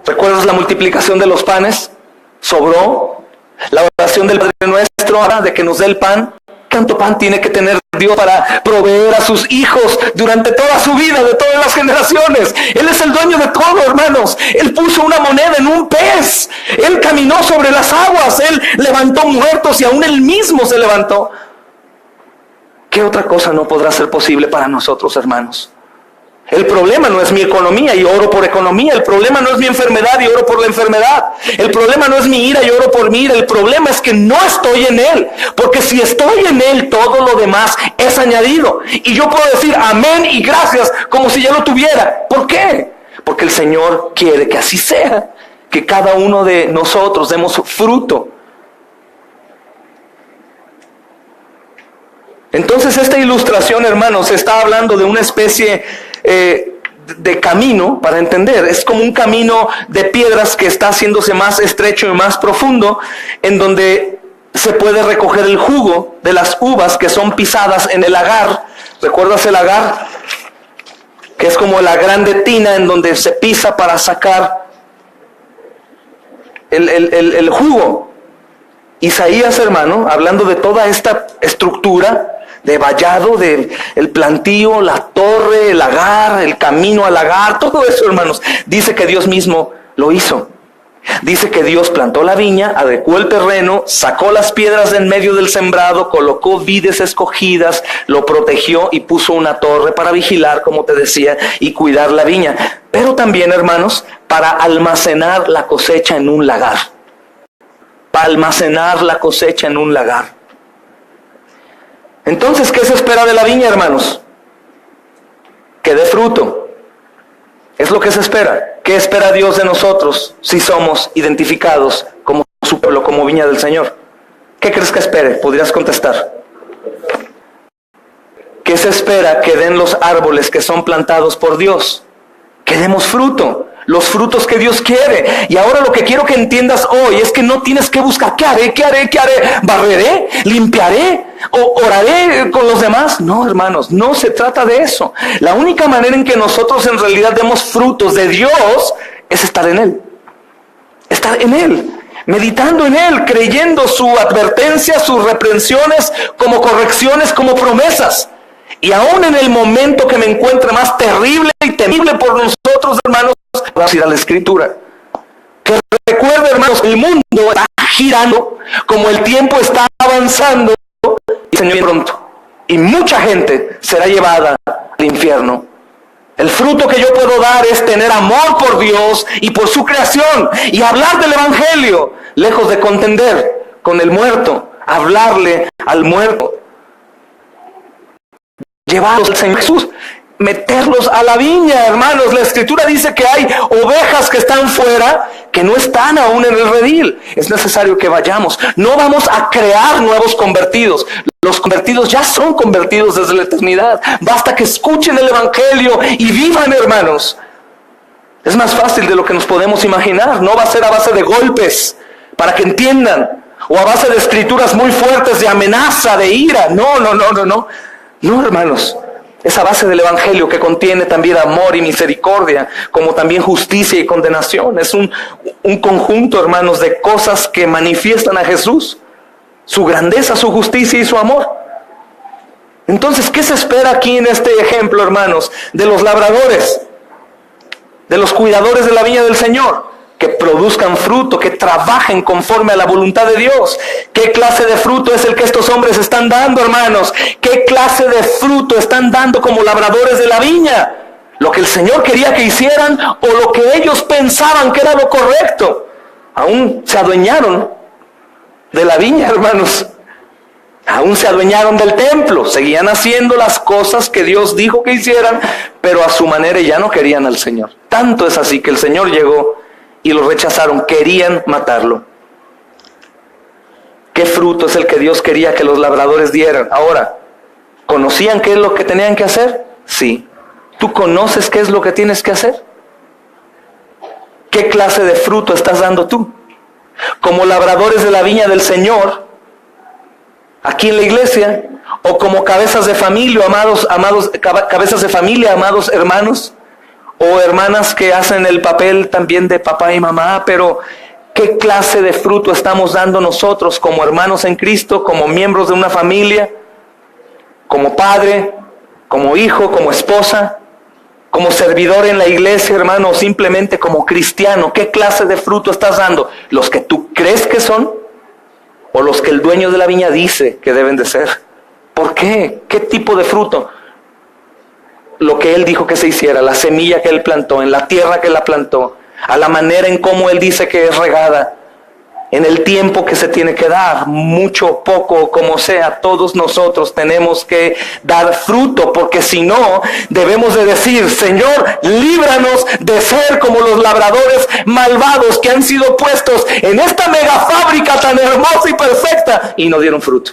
¿Recuerdas la multiplicación de los panes? Sobró. La oración del Padre Nuestro, de que nos dé el pan. ¿Cuánto pan tiene que tener Dios para proveer a sus hijos durante toda su vida, de todas las generaciones? Él es el dueño de todo, hermanos. Él puso una moneda en un pez. Él caminó sobre las aguas. Él levantó muertos y aún Él mismo se levantó. ¿Qué otra cosa no podrá ser posible para nosotros, hermanos? El problema no es mi economía y oro por economía. El problema no es mi enfermedad y oro por la enfermedad. El problema no es mi ira y oro por mi ira. El problema es que no estoy en Él. Porque si estoy en Él, todo lo demás es añadido. Y yo puedo decir amén y gracias como si ya lo tuviera. ¿Por qué? Porque el Señor quiere que así sea. Que cada uno de nosotros demos fruto. Entonces esta ilustración, hermanos, está hablando de una especie de camino, para entender. Es como un camino de piedras que está haciéndose más estrecho y más profundo, en donde se puede recoger el jugo de las uvas que son pisadas en el lagar. ¿Recuerdas el lagar? Que es como la grande tina en donde se pisa para sacar el jugo. Isaías, hermano, hablando de toda esta estructura de vallado, del plantío, la torre, el lagar, el camino al lagar, todo eso, hermanos, dice que Dios mismo lo hizo. Dice que Dios plantó la viña, adecuó el terreno, sacó las piedras de en medio del sembrado, colocó vides escogidas, lo protegió y puso una torre para vigilar, como te decía, y cuidar la viña. Pero también, hermanos, para almacenar la cosecha en un lagar. Para almacenar la cosecha en un lagar. Entonces, ¿qué se espera de la viña, hermanos? Que dé fruto. Es lo que se espera. ¿Qué espera Dios de nosotros si somos identificados como su pueblo, como viña del Señor? ¿Qué crees que espere? Podrías contestar. ¿Qué se espera que den los árboles que son plantados por Dios? Que demos fruto. Los frutos que Dios quiere. Y ahora lo que quiero que entiendas hoy es que no tienes que buscar ¿qué haré? ¿Barreré? ¿Limpiaré? ¿O oraré con los demás? No, hermanos, no se trata de eso. La única manera en que nosotros en realidad demos frutos de Dios es estar en Él. Estar en Él. Meditando en Él, creyendo su advertencia, sus reprensiones como correcciones, como promesas. Y aún en el momento que me encuentre más terrible y temible por nosotros, hermanos, vamos a ir a la Escritura. Que recuerde, hermanos, el mundo está girando, como el tiempo está avanzando, y el Señor viene pronto. Y mucha gente será llevada al infierno. El fruto que yo puedo dar es tener amor por Dios y por su creación, y hablar del Evangelio, lejos de contender con el muerto, hablarle al muerto. Llevarlos al Señor Jesús. meterlos a la viña, hermanos. La Escritura dice que hay ovejas que están fuera, que no están aún en el redil. Es necesario que vayamos. No vamos a crear nuevos convertidos. Los convertidos ya son convertidos desde la eternidad. Basta que escuchen el Evangelio y vivan, hermanos. Es más fácil de lo que nos podemos imaginar. No va a ser a base de golpes para que entiendan, o a base de escrituras muy fuertes de amenaza, de ira. No, hermanos. Es a base del Evangelio, que contiene también amor y misericordia, como también justicia y condenación. Es un conjunto, hermanos, de cosas que manifiestan a Jesús, su grandeza, su justicia y su amor. Entonces, ¿qué se espera aquí en este ejemplo, hermanos? De los labradores, de los cuidadores de la viña del Señor, que produzcan fruto, que trabajen conforme a la voluntad de Dios. ¿Qué clase de fruto es el que estos hombres están dando, hermanos? ¿Qué clase de fruto están dando como labradores de la viña? ¿Lo que el Señor quería que hicieran o lo que ellos pensaban que era lo correcto? Aún se adueñaron de la viña, hermanos. Aún se adueñaron del templo. Seguían haciendo las cosas que Dios dijo que hicieran, pero a su manera ya no querían al Señor. Tanto es así que el Señor llegó y lo rechazaron, querían matarlo. ¿Qué fruto es el que Dios quería que los labradores dieran? Ahora, ¿conocían qué es lo que tenían que hacer? Sí. ¿Tú conoces qué es lo que tienes que hacer? ¿Qué clase de fruto estás dando tú? Como labradores de la viña del Señor, aquí en la iglesia, o como cabezas de familia, cabezas de familia, amados hermanos, o hermanas que hacen el papel también de papá y mamá. Pero ¿qué clase de fruto estamos dando nosotros como hermanos en Cristo, como miembros de una familia, como padre, como hijo, como esposa, como servidor en la iglesia, hermano, o simplemente como cristiano? ¿Qué clase de fruto estás dando? ¿Los que tú crees que son o los que el dueño de la viña dice que deben de ser? ¿Por qué? ¿Qué tipo de fruto? Lo que Él dijo que se hiciera, la semilla que Él plantó, en la tierra que la plantó, a la manera en cómo Él dice que es regada, en el tiempo que se tiene que dar, mucho, poco, como sea, todos nosotros tenemos que dar fruto, porque si no, debemos de decir: Señor, líbranos de ser como los labradores malvados que han sido puestos en esta mega fábrica tan hermosa y perfecta y no dieron fruto.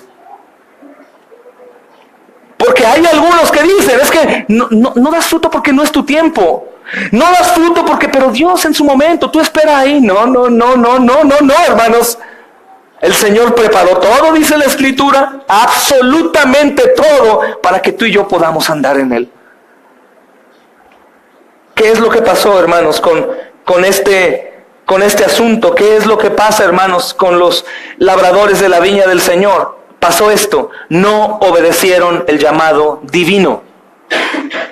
Porque hay algunos que dicen: es que no das fruto porque no es tu tiempo. No das fruto porque, pero Dios en su momento, tú espera ahí. No, hermanos. El Señor preparó todo, dice la Escritura, absolutamente todo, para que tú y yo podamos andar en Él. ¿Qué es lo que pasó, hermanos, con este asunto? ¿Qué es lo que pasa, hermanos, con los labradores de la viña del Señor? Pasó esto: no obedecieron el llamado divino.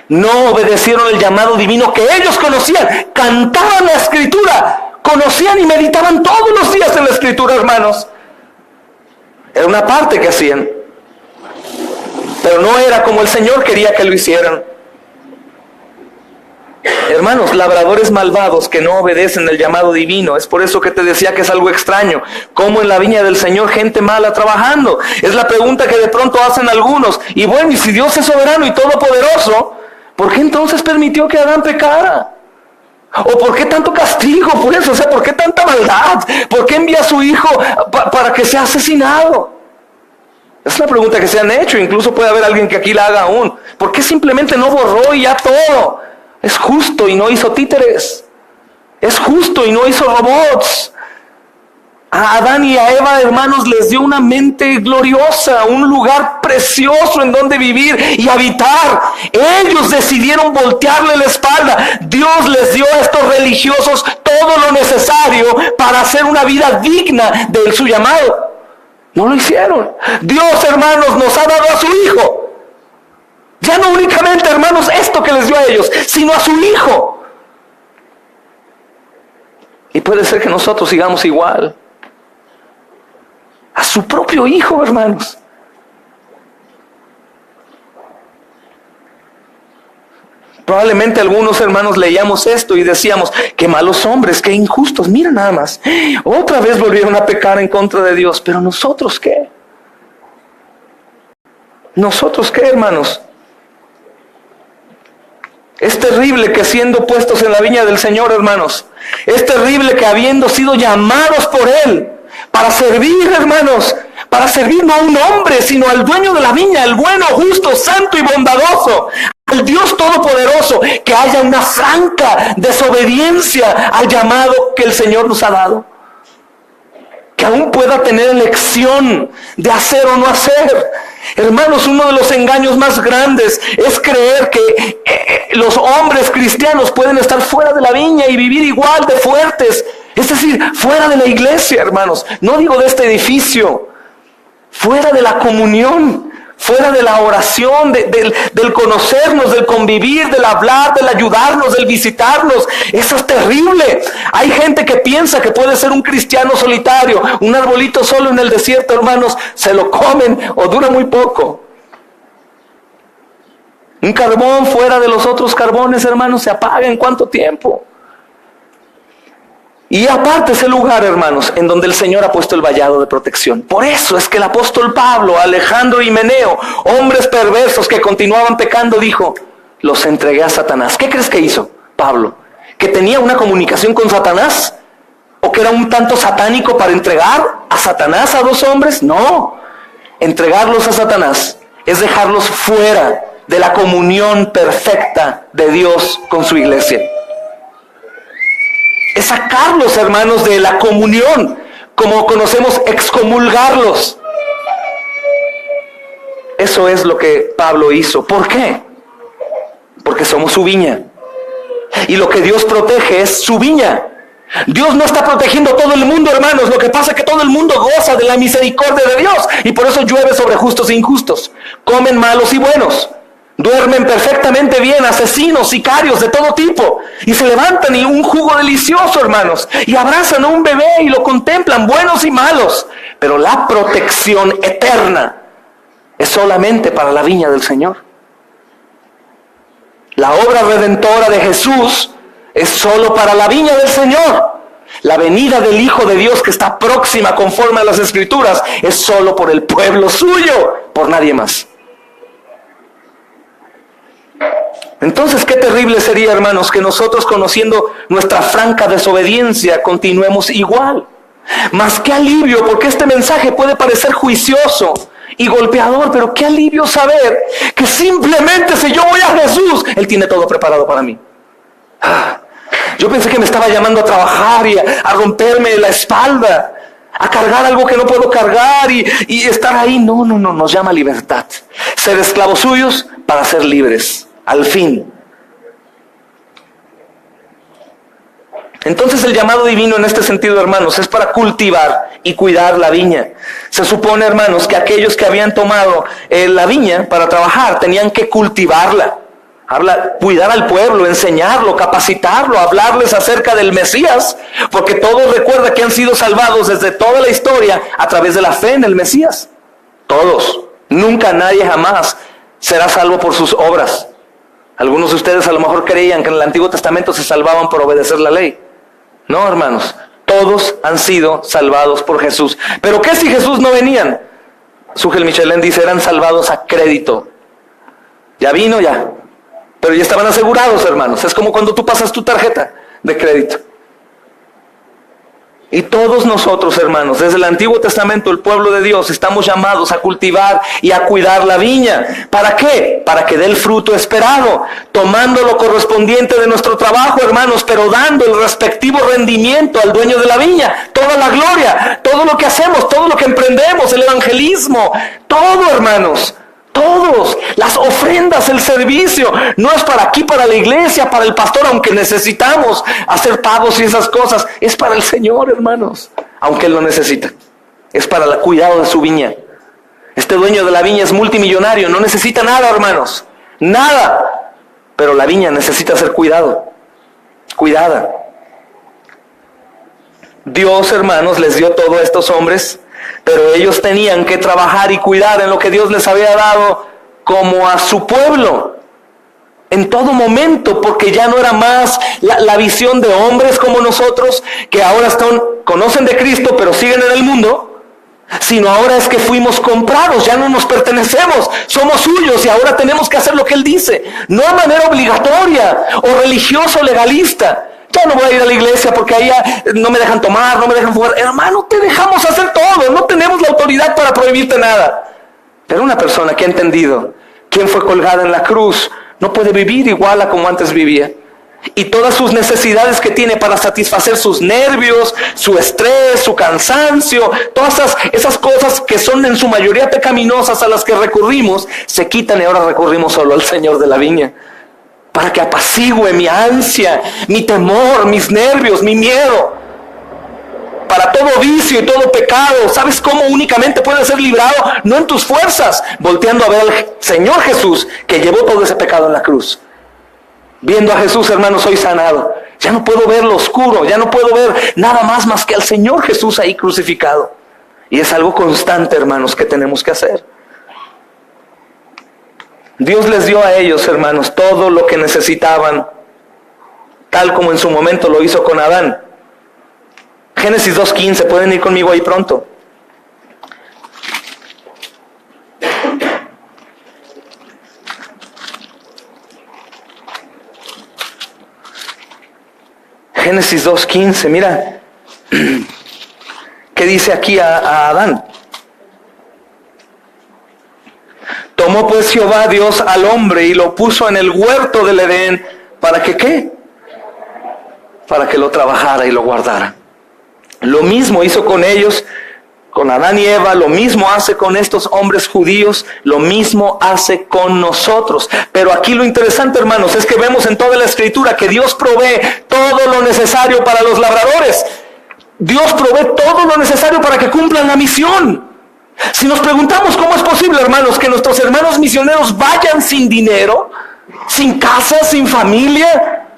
No obedecieron el llamado divino que ellos conocían. Cantaban la Escritura, conocían y meditaban todos los días en la Escritura, hermanos. Era una parte que hacían, pero no era como el Señor quería que lo hicieran. Hermanos, labradores malvados que no obedecen el llamado divino. Es por eso que te decía que es algo extraño. ¿Cómo en la viña del Señor gente mala trabajando? Es la pregunta que de pronto hacen algunos. Y bueno, y si Dios es soberano y todopoderoso, ¿por qué entonces permitió que Adán pecara? ¿O por qué tanto castigo por eso? O sea, ¿por qué tanta maldad? ¿Por qué envía a su hijo para que sea asesinado? Es una pregunta que se han hecho. Incluso puede haber alguien que aquí la haga aún. ¿Por qué simplemente no borró y ya todo? Es justo y no hizo títeres. Es justo y no hizo robots. A Adán y a Eva, hermanos, les dio una mente gloriosa, un lugar precioso en donde vivir y habitar. Ellos decidieron voltearle la espalda. Dios les dio a estos religiosos todo lo necesario para hacer una vida digna de su llamado. No lo hicieron. Dios, hermanos, nos ha dado a su Hijo. Ya no únicamente, hermanos, esto que les dio a ellos, sino a su Hijo. Y puede ser que nosotros sigamos igual. A su propio Hijo, hermanos. Probablemente algunos hermanos leíamos esto y decíamos: qué malos hombres, qué injustos, mira nada más. Otra vez volvieron a pecar en contra de Dios. Pero ¿nosotros qué? ¿Nosotros qué, hermanos? Es terrible que siendo puestos en la viña del Señor, hermanos, es terrible que habiendo sido llamados por Él para servir, hermanos, para servir no a un hombre, sino al dueño de la viña, el bueno, justo, santo y bondadoso, al Dios Todopoderoso, que haya una franca desobediencia al llamado que el Señor nos ha dado. Que aún pueda tener elección de hacer o no hacer. Hermanos, uno de los engaños más grandes es creer que los hombres cristianos pueden estar fuera de la viña y vivir igual de fuertes. Es decir, fuera de la iglesia, hermanos. No digo de este edificio. Fuera de la comunión. Fuera de la oración, del conocernos, del convivir, del hablar, del ayudarnos, del visitarnos. Eso es terrible. Hay gente que piensa que puede ser un cristiano solitario, un arbolito solo en el desierto, hermanos, se lo comen o dura muy poco. Un carbón fuera de los otros carbones, hermanos, se apaga en ¿cuánto tiempo? Y aparte ese lugar, hermanos, en donde el Señor ha puesto el vallado de protección. Por eso es que el apóstol Pablo, Alejandro y Meneo, hombres perversos que continuaban pecando, dijo, los entregué a Satanás. ¿Qué crees que hizo Pablo? ¿Que tenía una comunicación con Satanás? ¿O que era un tanto satánico para entregar a Satanás a dos hombres? No. Entregarlos a Satanás es dejarlos fuera de la comunión perfecta de Dios con su iglesia. Es sacarlos, hermanos, de la comunión, como conocemos, excomulgarlos. Eso es lo que Pablo hizo. ¿Por qué? Porque somos su viña. Y lo que Dios protege es su viña. Dios no está protegiendo a todo el mundo, hermanos. Lo que pasa es que todo el mundo goza de la misericordia de Dios. Y por eso llueve sobre justos e injustos. Comen malos y buenos. Duermen perfectamente bien, asesinos, sicarios de todo tipo. Y se levantan y un jugo delicioso, hermanos. Y abrazan a un bebé y lo contemplan, buenos y malos. Pero la protección eterna es solamente para la viña del Señor. La obra redentora de Jesús es solo para la viña del Señor. La venida del Hijo de Dios que está próxima conforme a las Escrituras es solo por el pueblo suyo, por nadie más. Entonces, qué terrible sería, hermanos, que nosotros, conociendo nuestra franca desobediencia, continuemos igual. Mas qué alivio, porque este mensaje puede parecer juicioso y golpeador, pero qué alivio saber que simplemente si yo voy a Jesús, Él tiene todo preparado para mí. Yo pensé que me estaba llamando a trabajar y a romperme la espalda, a cargar algo que no puedo cargar y estar ahí. No, nos llama a libertad. Ser esclavos suyos para ser libres. Al fin. Entonces el llamado divino en este sentido, hermanos, es para cultivar y cuidar la viña. Se supone, hermanos, que aquellos que habían tomado la viña para trabajar tenían que cultivarla, cuidar al pueblo, enseñarlo, capacitarlo, hablarles acerca del Mesías, porque todos recuerdan que han sido salvados desde toda la historia a través de la fe en el Mesías. Todos. Nunca, nadie, jamás será salvo por sus obras. Algunos de ustedes a lo mejor creían que en el Antiguo Testamento se salvaban por obedecer la ley. No, hermanos, todos han sido salvados por Jesús. ¿Pero qué si Jesús no venían? Sugel Michelén dice, eran salvados a crédito. Ya vino, ya. Pero ya estaban asegurados, hermanos. Es como cuando tú pasas tu tarjeta de crédito. Y todos nosotros, hermanos, desde el Antiguo Testamento, el pueblo de Dios, estamos llamados a cultivar y a cuidar la viña. ¿Para qué? Para que dé el fruto esperado, tomando lo correspondiente de nuestro trabajo, hermanos, pero dando el respectivo rendimiento al dueño de la viña. Toda la gloria, todo lo que hacemos, todo lo que emprendemos, el evangelismo, todo, hermanos. Todos, las ofrendas, el servicio, no es para aquí, para la iglesia, para el pastor, aunque necesitamos hacer pagos y esas cosas, es para el Señor, hermanos, aunque Él lo necesita, es para el cuidado de su viña. Este dueño de la viña es multimillonario, no necesita nada, hermanos, nada, pero la viña necesita ser cuidada. Dios, hermanos, les dio todo a estos hombres, pero ellos tenían que trabajar y cuidar en lo que Dios les había dado como a su pueblo. En todo momento, porque ya no era más la visión de hombres como nosotros, que ahora conocen de Cristo, pero siguen en el mundo. sino ahora es que fuimos comprados, ya no nos pertenecemos, somos suyos y ahora tenemos que hacer lo que Él dice, no de manera obligatoria o religiosa o legalista. Ya no voy a ir a la iglesia porque ahí no me dejan tomar, no me dejan fumar. Hermano, te dejamos hacer todo, no tenemos la autoridad para prohibirte nada. Pero una persona que ha entendido quién fue colgada en la cruz no puede vivir igual a como antes vivía. Y todas sus necesidades que tiene para satisfacer sus nervios, su estrés, su cansancio, todas esas cosas que son en su mayoría pecaminosas a las que recurrimos, se quitan y ahora recurrimos solo al Señor de la viña. Para que apacigüe mi ansia, mi temor, mis nervios, mi miedo. Para todo vicio y todo pecado, ¿sabes cómo únicamente puedes ser librado? No en tus fuerzas, volteando a ver al Señor Jesús que llevó todo ese pecado en la cruz. Viendo a Jesús, hermano, soy sanado. Ya no puedo ver lo oscuro, ya no puedo ver nada más que al Señor Jesús ahí crucificado. Y es algo constante, hermanos, que tenemos que hacer. Dios les dio a ellos, hermanos, todo lo que necesitaban, tal como en su momento lo hizo con Adán. Génesis 2:15, pueden ir conmigo ahí pronto. Génesis 2:15, mira, ¿qué dice aquí a Adán? Tomó pues Jehová Dios al hombre y lo puso en el huerto del Edén, ¿para que qué? Para que lo trabajara y lo guardara. Lo mismo hizo con ellos, con Adán y Eva, lo mismo hace con estos hombres judíos, lo mismo hace con nosotros. Pero aquí lo interesante, hermanos, es que vemos en toda la Escritura que Dios provee todo lo necesario para los labradores. Dios provee todo lo necesario para que cumplan la misión. Si nos preguntamos cómo es posible, hermanos, que nuestros hermanos misioneros vayan sin dinero, sin casa, sin familia,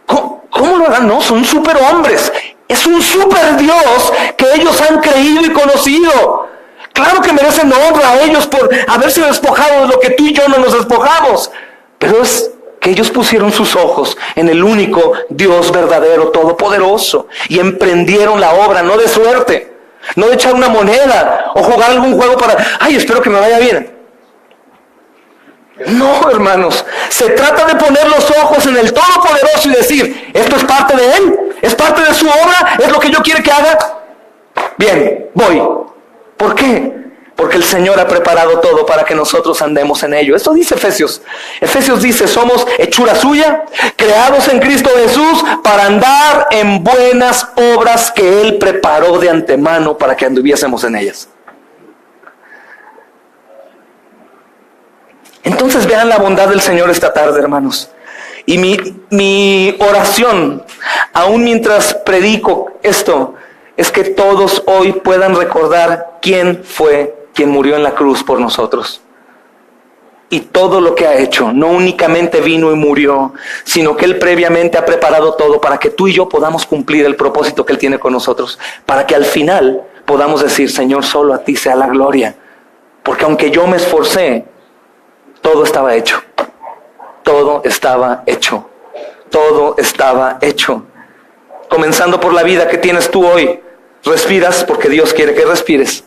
¿cómo lo harán? No, son superhombres. Es un super Dios que ellos han creído y conocido. Claro que merecen honra a ellos por haberse despojado de lo que tú y yo no nos despojamos. Pero es que ellos pusieron sus ojos en el único Dios verdadero, todopoderoso. Y emprendieron la obra, no de suerte, no de echar una moneda o jugar algún juego para, ay, espero que me vaya bien. No, hermanos, se trata de poner los ojos en el Todopoderoso y decir, esto es parte de Él, es parte de su obra, es lo que yo quiero que haga. Bien, voy. ¿Por qué? Porque el Señor ha preparado todo para que nosotros andemos en ello. Esto dice Efesios. Efesios dice, somos hechura suya, creados en Cristo Jesús para andar en buenas obras que Él preparó de antemano para que anduviésemos en ellas. Entonces vean la bondad del Señor esta tarde, hermanos. Y mi oración, aún mientras predico esto, es que todos hoy puedan recordar quién fue quien murió en la cruz por nosotros. Y todo lo que ha hecho, no únicamente vino y murió, sino que Él previamente ha preparado todo para que tú y yo podamos cumplir el propósito que Él tiene con nosotros. Para que al final podamos decir, Señor, solo a ti sea la gloria. Porque aunque yo me esforcé, todo estaba hecho. Todo estaba hecho. Todo estaba hecho. Comenzando por la vida que tienes tú hoy. Respiras porque Dios quiere que respires.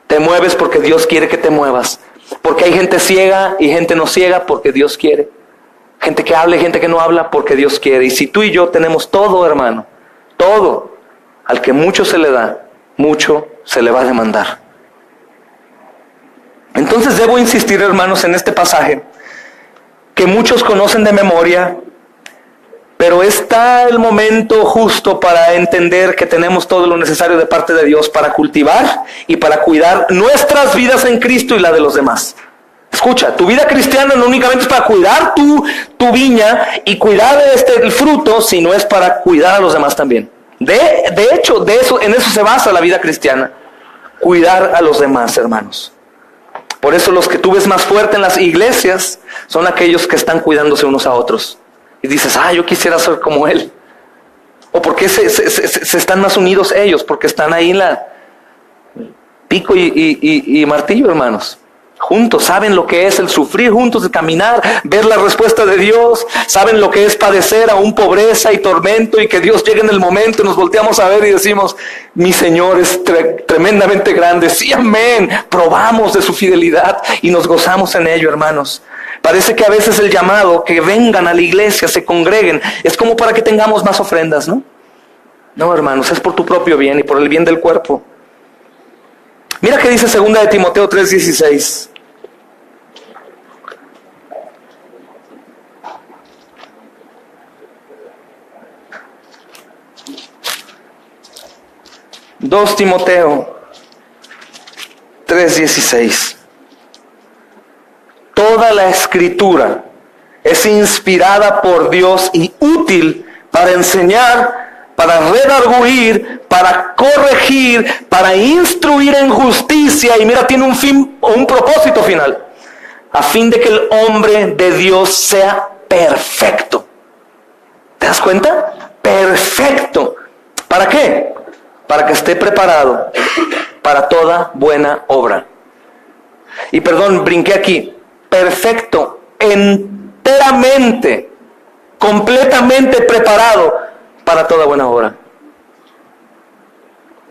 Te mueves porque Dios quiere que te muevas. Porque hay gente ciega y gente no ciega porque Dios quiere. Gente que habla y gente que no habla porque Dios quiere. Y si tú y yo tenemos todo, hermano, todo, al que mucho se le da, mucho se le va a demandar. Entonces debo insistir, hermanos, en este pasaje que muchos conocen de memoria, pero está el momento justo para entender que tenemos todo lo necesario de parte de Dios para cultivar y para cuidar nuestras vidas en Cristo y la de los demás. Escucha, tu vida cristiana no únicamente es para cuidar tu viña y cuidar el fruto, sino es para cuidar a los demás también. De hecho, en eso se basa la vida cristiana. Cuidar a los demás, hermanos. Por eso los que tú ves más fuerte en las iglesias son aquellos que están cuidándose unos a otros. Y dices, yo quisiera ser como él. ¿O por qué se están más unidos ellos? Porque están ahí en la pico y martillo, hermanos. juntos, saben lo que es el sufrir juntos, el caminar, ver la respuesta de Dios, saben lo que es padecer aún pobreza y tormento, y que Dios llegue en el momento y nos volteamos a ver y decimos, mi Señor es tremendamente grande. Sí, amén. Probamos de su fidelidad y nos gozamos en ello, hermanos. Parece que a veces el llamado, que vengan a la iglesia, se congreguen, es como para que tengamos más ofrendas, ¿no? No, hermanos, es por tu propio bien y por el bien del cuerpo. Mira que dice 2 de Timoteo 3:16. 2 Timoteo 3:16. Toda la escritura es inspirada por Dios y útil para enseñar, para redarguir, para corregir, para instruir en justicia. Y mira, tiene un fin o un propósito final, a fin de que el hombre de Dios sea perfecto. ¿Te das cuenta? Perfecto. ¿Para qué? Para que esté preparado para toda buena obra. Y perdón, brinqué aquí. Perfecto, enteramente, completamente preparado para toda buena obra.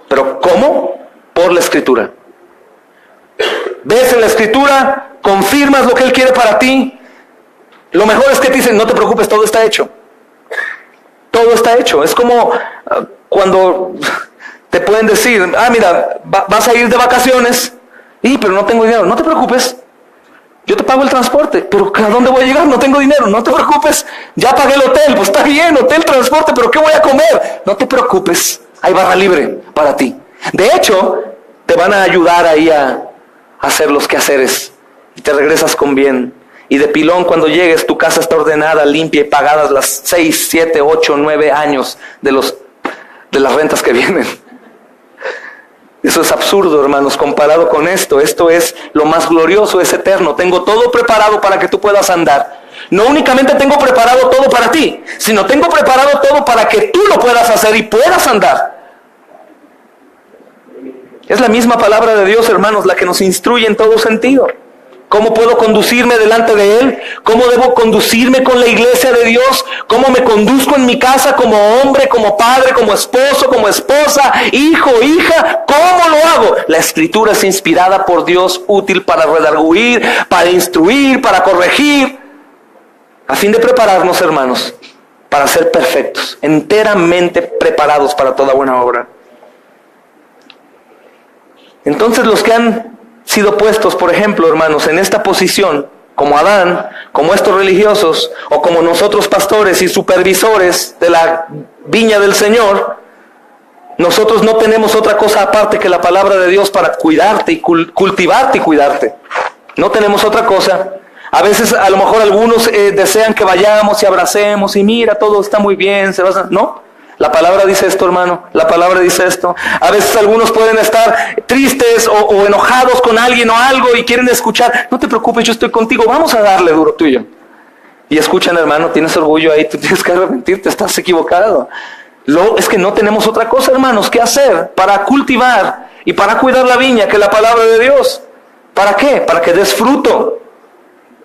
¿Pero cómo? Por la Escritura. Ves en la Escritura, confirmas lo que Él quiere para ti. Lo mejor es que te dicen, no te preocupes, todo está hecho. Todo está hecho. Es como cuando te pueden decir, mira, vas a ir de vacaciones, pero no tengo dinero. No te preocupes, yo te pago el transporte, pero ¿a dónde voy a llegar? No tengo dinero. No te preocupes, ya pagué el hotel. Pues está bien, hotel, transporte, pero ¿qué voy a comer? No te preocupes, hay barra libre para ti. De hecho, te van a ayudar ahí a hacer los quehaceres y te regresas con bien. Y de pilón, cuando llegues, tu casa está ordenada, limpia y pagadas las 6, 7, 8, 9 años de las rentas que vienen. Eso es absurdo, hermanos, comparado con esto. Esto es lo más glorioso, es eterno. Tengo todo preparado para que tú puedas andar. No únicamente tengo preparado todo para ti, sino tengo preparado todo para que tú lo puedas hacer y puedas andar. Es la misma palabra de Dios, hermanos, la que nos instruye en todo sentido. ¿Cómo puedo conducirme delante de Él? ¿Cómo debo conducirme con la iglesia de Dios? ¿Cómo me conduzco en mi casa como hombre, como padre, como esposo, como esposa, hijo, hija? ¿Cómo lo hago? La Escritura es inspirada por Dios, útil para redarguir, para instruir, para corregir, a fin de prepararnos, hermanos, para ser perfectos, enteramente preparados para toda buena obra. Entonces, los que han sido puestos, por ejemplo, hermanos, en esta posición, como Adán, como estos religiosos, o como nosotros pastores y supervisores de la viña del Señor, nosotros no tenemos otra cosa aparte que la palabra de Dios para cuidarte y cultivarte y cuidarte. No tenemos otra cosa. A veces, a lo mejor algunos desean que vayamos y abracemos y mira, todo está muy bien, ¿no? La palabra dice esto, hermano. La palabra dice esto. A veces algunos pueden estar tristes o enojados con alguien o algo y quieren escuchar. No te preocupes, yo estoy contigo. Vamos a darle duro tuyo. Y escuchan, hermano, tienes orgullo ahí, tú tienes que arrepentirte, estás equivocado. Es que no tenemos otra cosa, hermanos, que hacer para cultivar y para cuidar la viña que la palabra de Dios. ¿Para qué? Para que des fruto.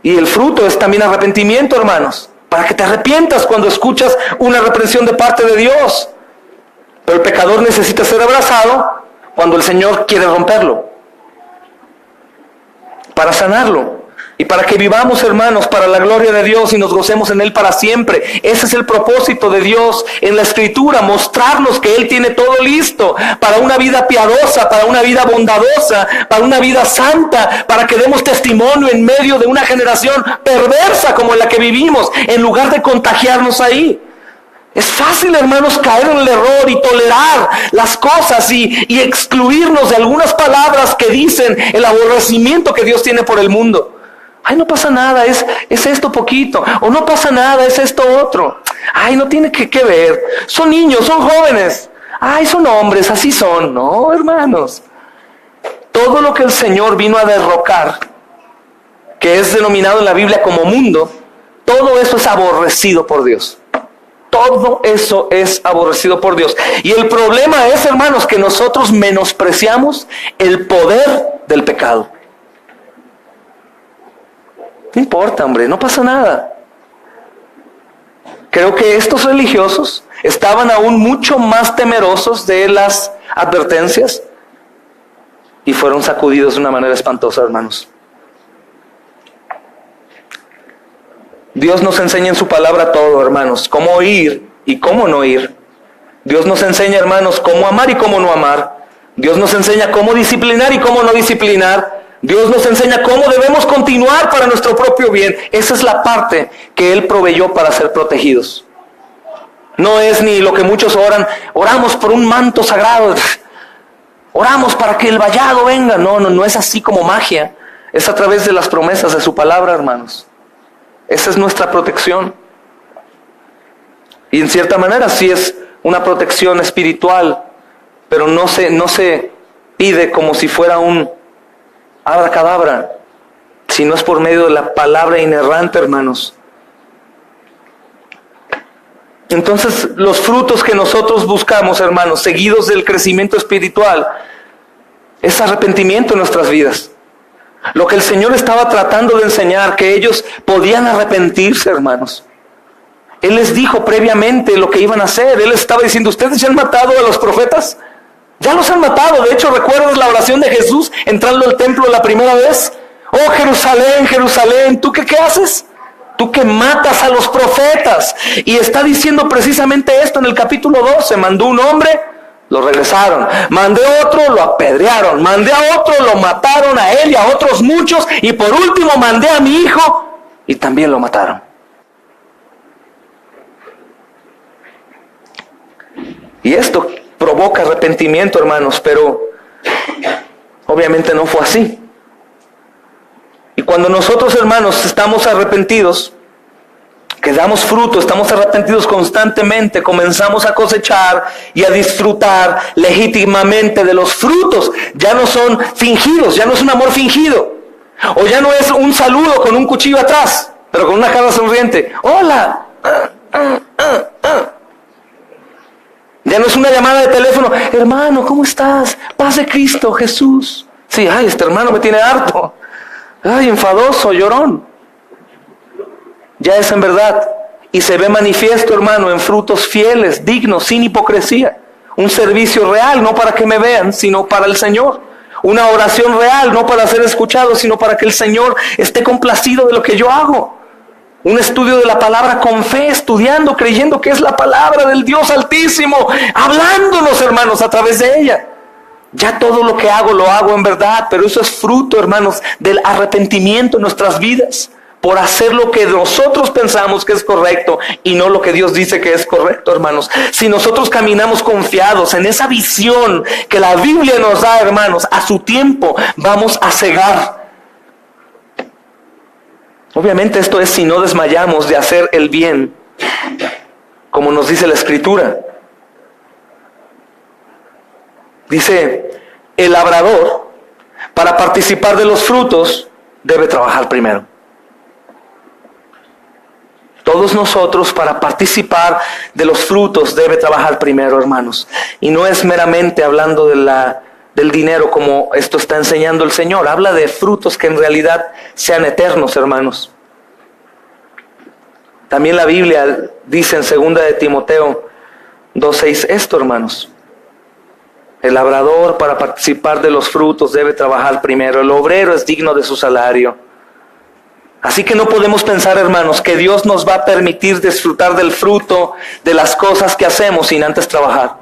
Y el fruto es también arrepentimiento, hermanos. Para que te arrepientas cuando escuchas una reprensión de parte de Dios. Pero el pecador necesita ser abrazado cuando el Señor quiere romperlo. Para sanarlo. Y para que vivamos, hermanos, para la gloria de Dios y nos gocemos en Él para siempre. Ese es el propósito de Dios en la Escritura. Mostrarnos que Él tiene todo listo para una vida piadosa, para una vida bondadosa, para una vida santa, para que demos testimonio en medio de una generación perversa como la que vivimos, en lugar de contagiarnos ahí. Es fácil, hermanos, caer en el error y tolerar las cosas y excluirnos de algunas palabras que dicen el aborrecimiento que Dios tiene por el mundo. Ay, no pasa nada, es esto poquito. O no pasa nada, es esto otro. Ay, no tiene que ver. Son niños, son jóvenes. Ay, son hombres, así son. No, hermanos. Todo lo que el Señor vino a derrocar, que es denominado en la Biblia como mundo, todo eso es aborrecido por Dios. Todo eso es aborrecido por Dios. Y el problema es, hermanos, que nosotros menospreciamos el poder del pecado. No importa, hombre, no pasa nada. Creo que estos religiosos estaban aún mucho más temerosos de las advertencias y fueron sacudidos de una manera espantosa, hermanos. Dios nos enseña en su palabra todo, hermanos, cómo oír y cómo no oír. Dios nos enseña, hermanos, cómo amar y cómo no amar. Dios nos enseña cómo disciplinar y cómo no disciplinar. Dios nos enseña cómo debemos continuar para nuestro propio bien. Esa es la parte que Él proveyó para ser protegidos. No es ni lo que muchos oran, oramos por un manto sagrado, oramos para que el vallado venga. No es así como magia. Es a través de las promesas de su palabra, hermanos. Esa es nuestra protección. Y en cierta manera sí es una protección espiritual, pero no se pide como si fuera un abracadabra, sino es por medio de la palabra inerrante, hermanos. Entonces, los frutos que nosotros buscamos, hermanos, seguidos del crecimiento espiritual, es arrepentimiento en nuestras vidas. Lo que el Señor estaba tratando de enseñar, que ellos podían arrepentirse, hermanos. Él les dijo previamente lo que iban a hacer. Él estaba diciendo, ¿ustedes ya han matado a los profetas? Ya los han matado. De hecho, ¿recuerdas la oración de Jesús entrando al templo la primera vez? Oh, Jerusalén, Jerusalén, ¿tú qué haces? Tú que matas a los profetas. Y está diciendo precisamente esto en el capítulo 12. Mandó un hombre, lo regresaron. Mandé otro, lo apedrearon. Mandé a otro, lo mataron a él y a otros muchos. Y por último mandé a mi hijo y también lo mataron. Y esto provoca arrepentimiento, hermanos, pero obviamente no fue así. Y cuando nosotros, hermanos, estamos arrepentidos, que damos fruto, estamos arrepentidos constantemente, comenzamos a cosechar y a disfrutar legítimamente de los frutos. Ya no son fingidos, ya no es un amor fingido. O ya no es un saludo con un cuchillo atrás, pero con una cara sonriente. ¡Hola! Ya no es una llamada de teléfono. Hermano, ¿cómo estás? Paz de Cristo, Jesús. Sí, ay, este hermano me tiene harto. Ay, enfadoso, llorón. Ya es en verdad. Y se ve manifiesto, hermano, en frutos fieles, dignos, sin hipocresía. Un servicio real, no para que me vean, sino para el Señor. Una oración real, no para ser escuchado, sino para que el Señor esté complacido de lo que yo hago. Un estudio de la palabra con fe, estudiando, creyendo que es la palabra del Dios Altísimo, hablándonos, hermanos, a través de ella. Ya todo lo que hago, lo hago en verdad, pero eso es fruto, hermanos, del arrepentimiento en nuestras vidas, por hacer lo que nosotros pensamos que es correcto y no lo que Dios dice que es correcto, hermanos. Si nosotros caminamos confiados en esa visión que la Biblia nos da, hermanos, a su tiempo vamos a cegar. Obviamente esto es si no desmayamos de hacer el bien, como nos dice la Escritura. Dice, el labrador, para participar de los frutos, debe trabajar primero. Todos nosotros, para participar de los frutos, debe trabajar primero, hermanos. Y no es meramente hablando del dinero, como esto está enseñando el Señor. Habla de frutos que en realidad sean eternos, hermanos. También la Biblia dice en 2 de Timoteo 2:6 esto, hermanos. El labrador, para participar de los frutos, debe trabajar primero. El obrero es digno de su salario. Así que no podemos pensar, hermanos, que Dios nos va a permitir disfrutar del fruto de las cosas que hacemos sin antes trabajar.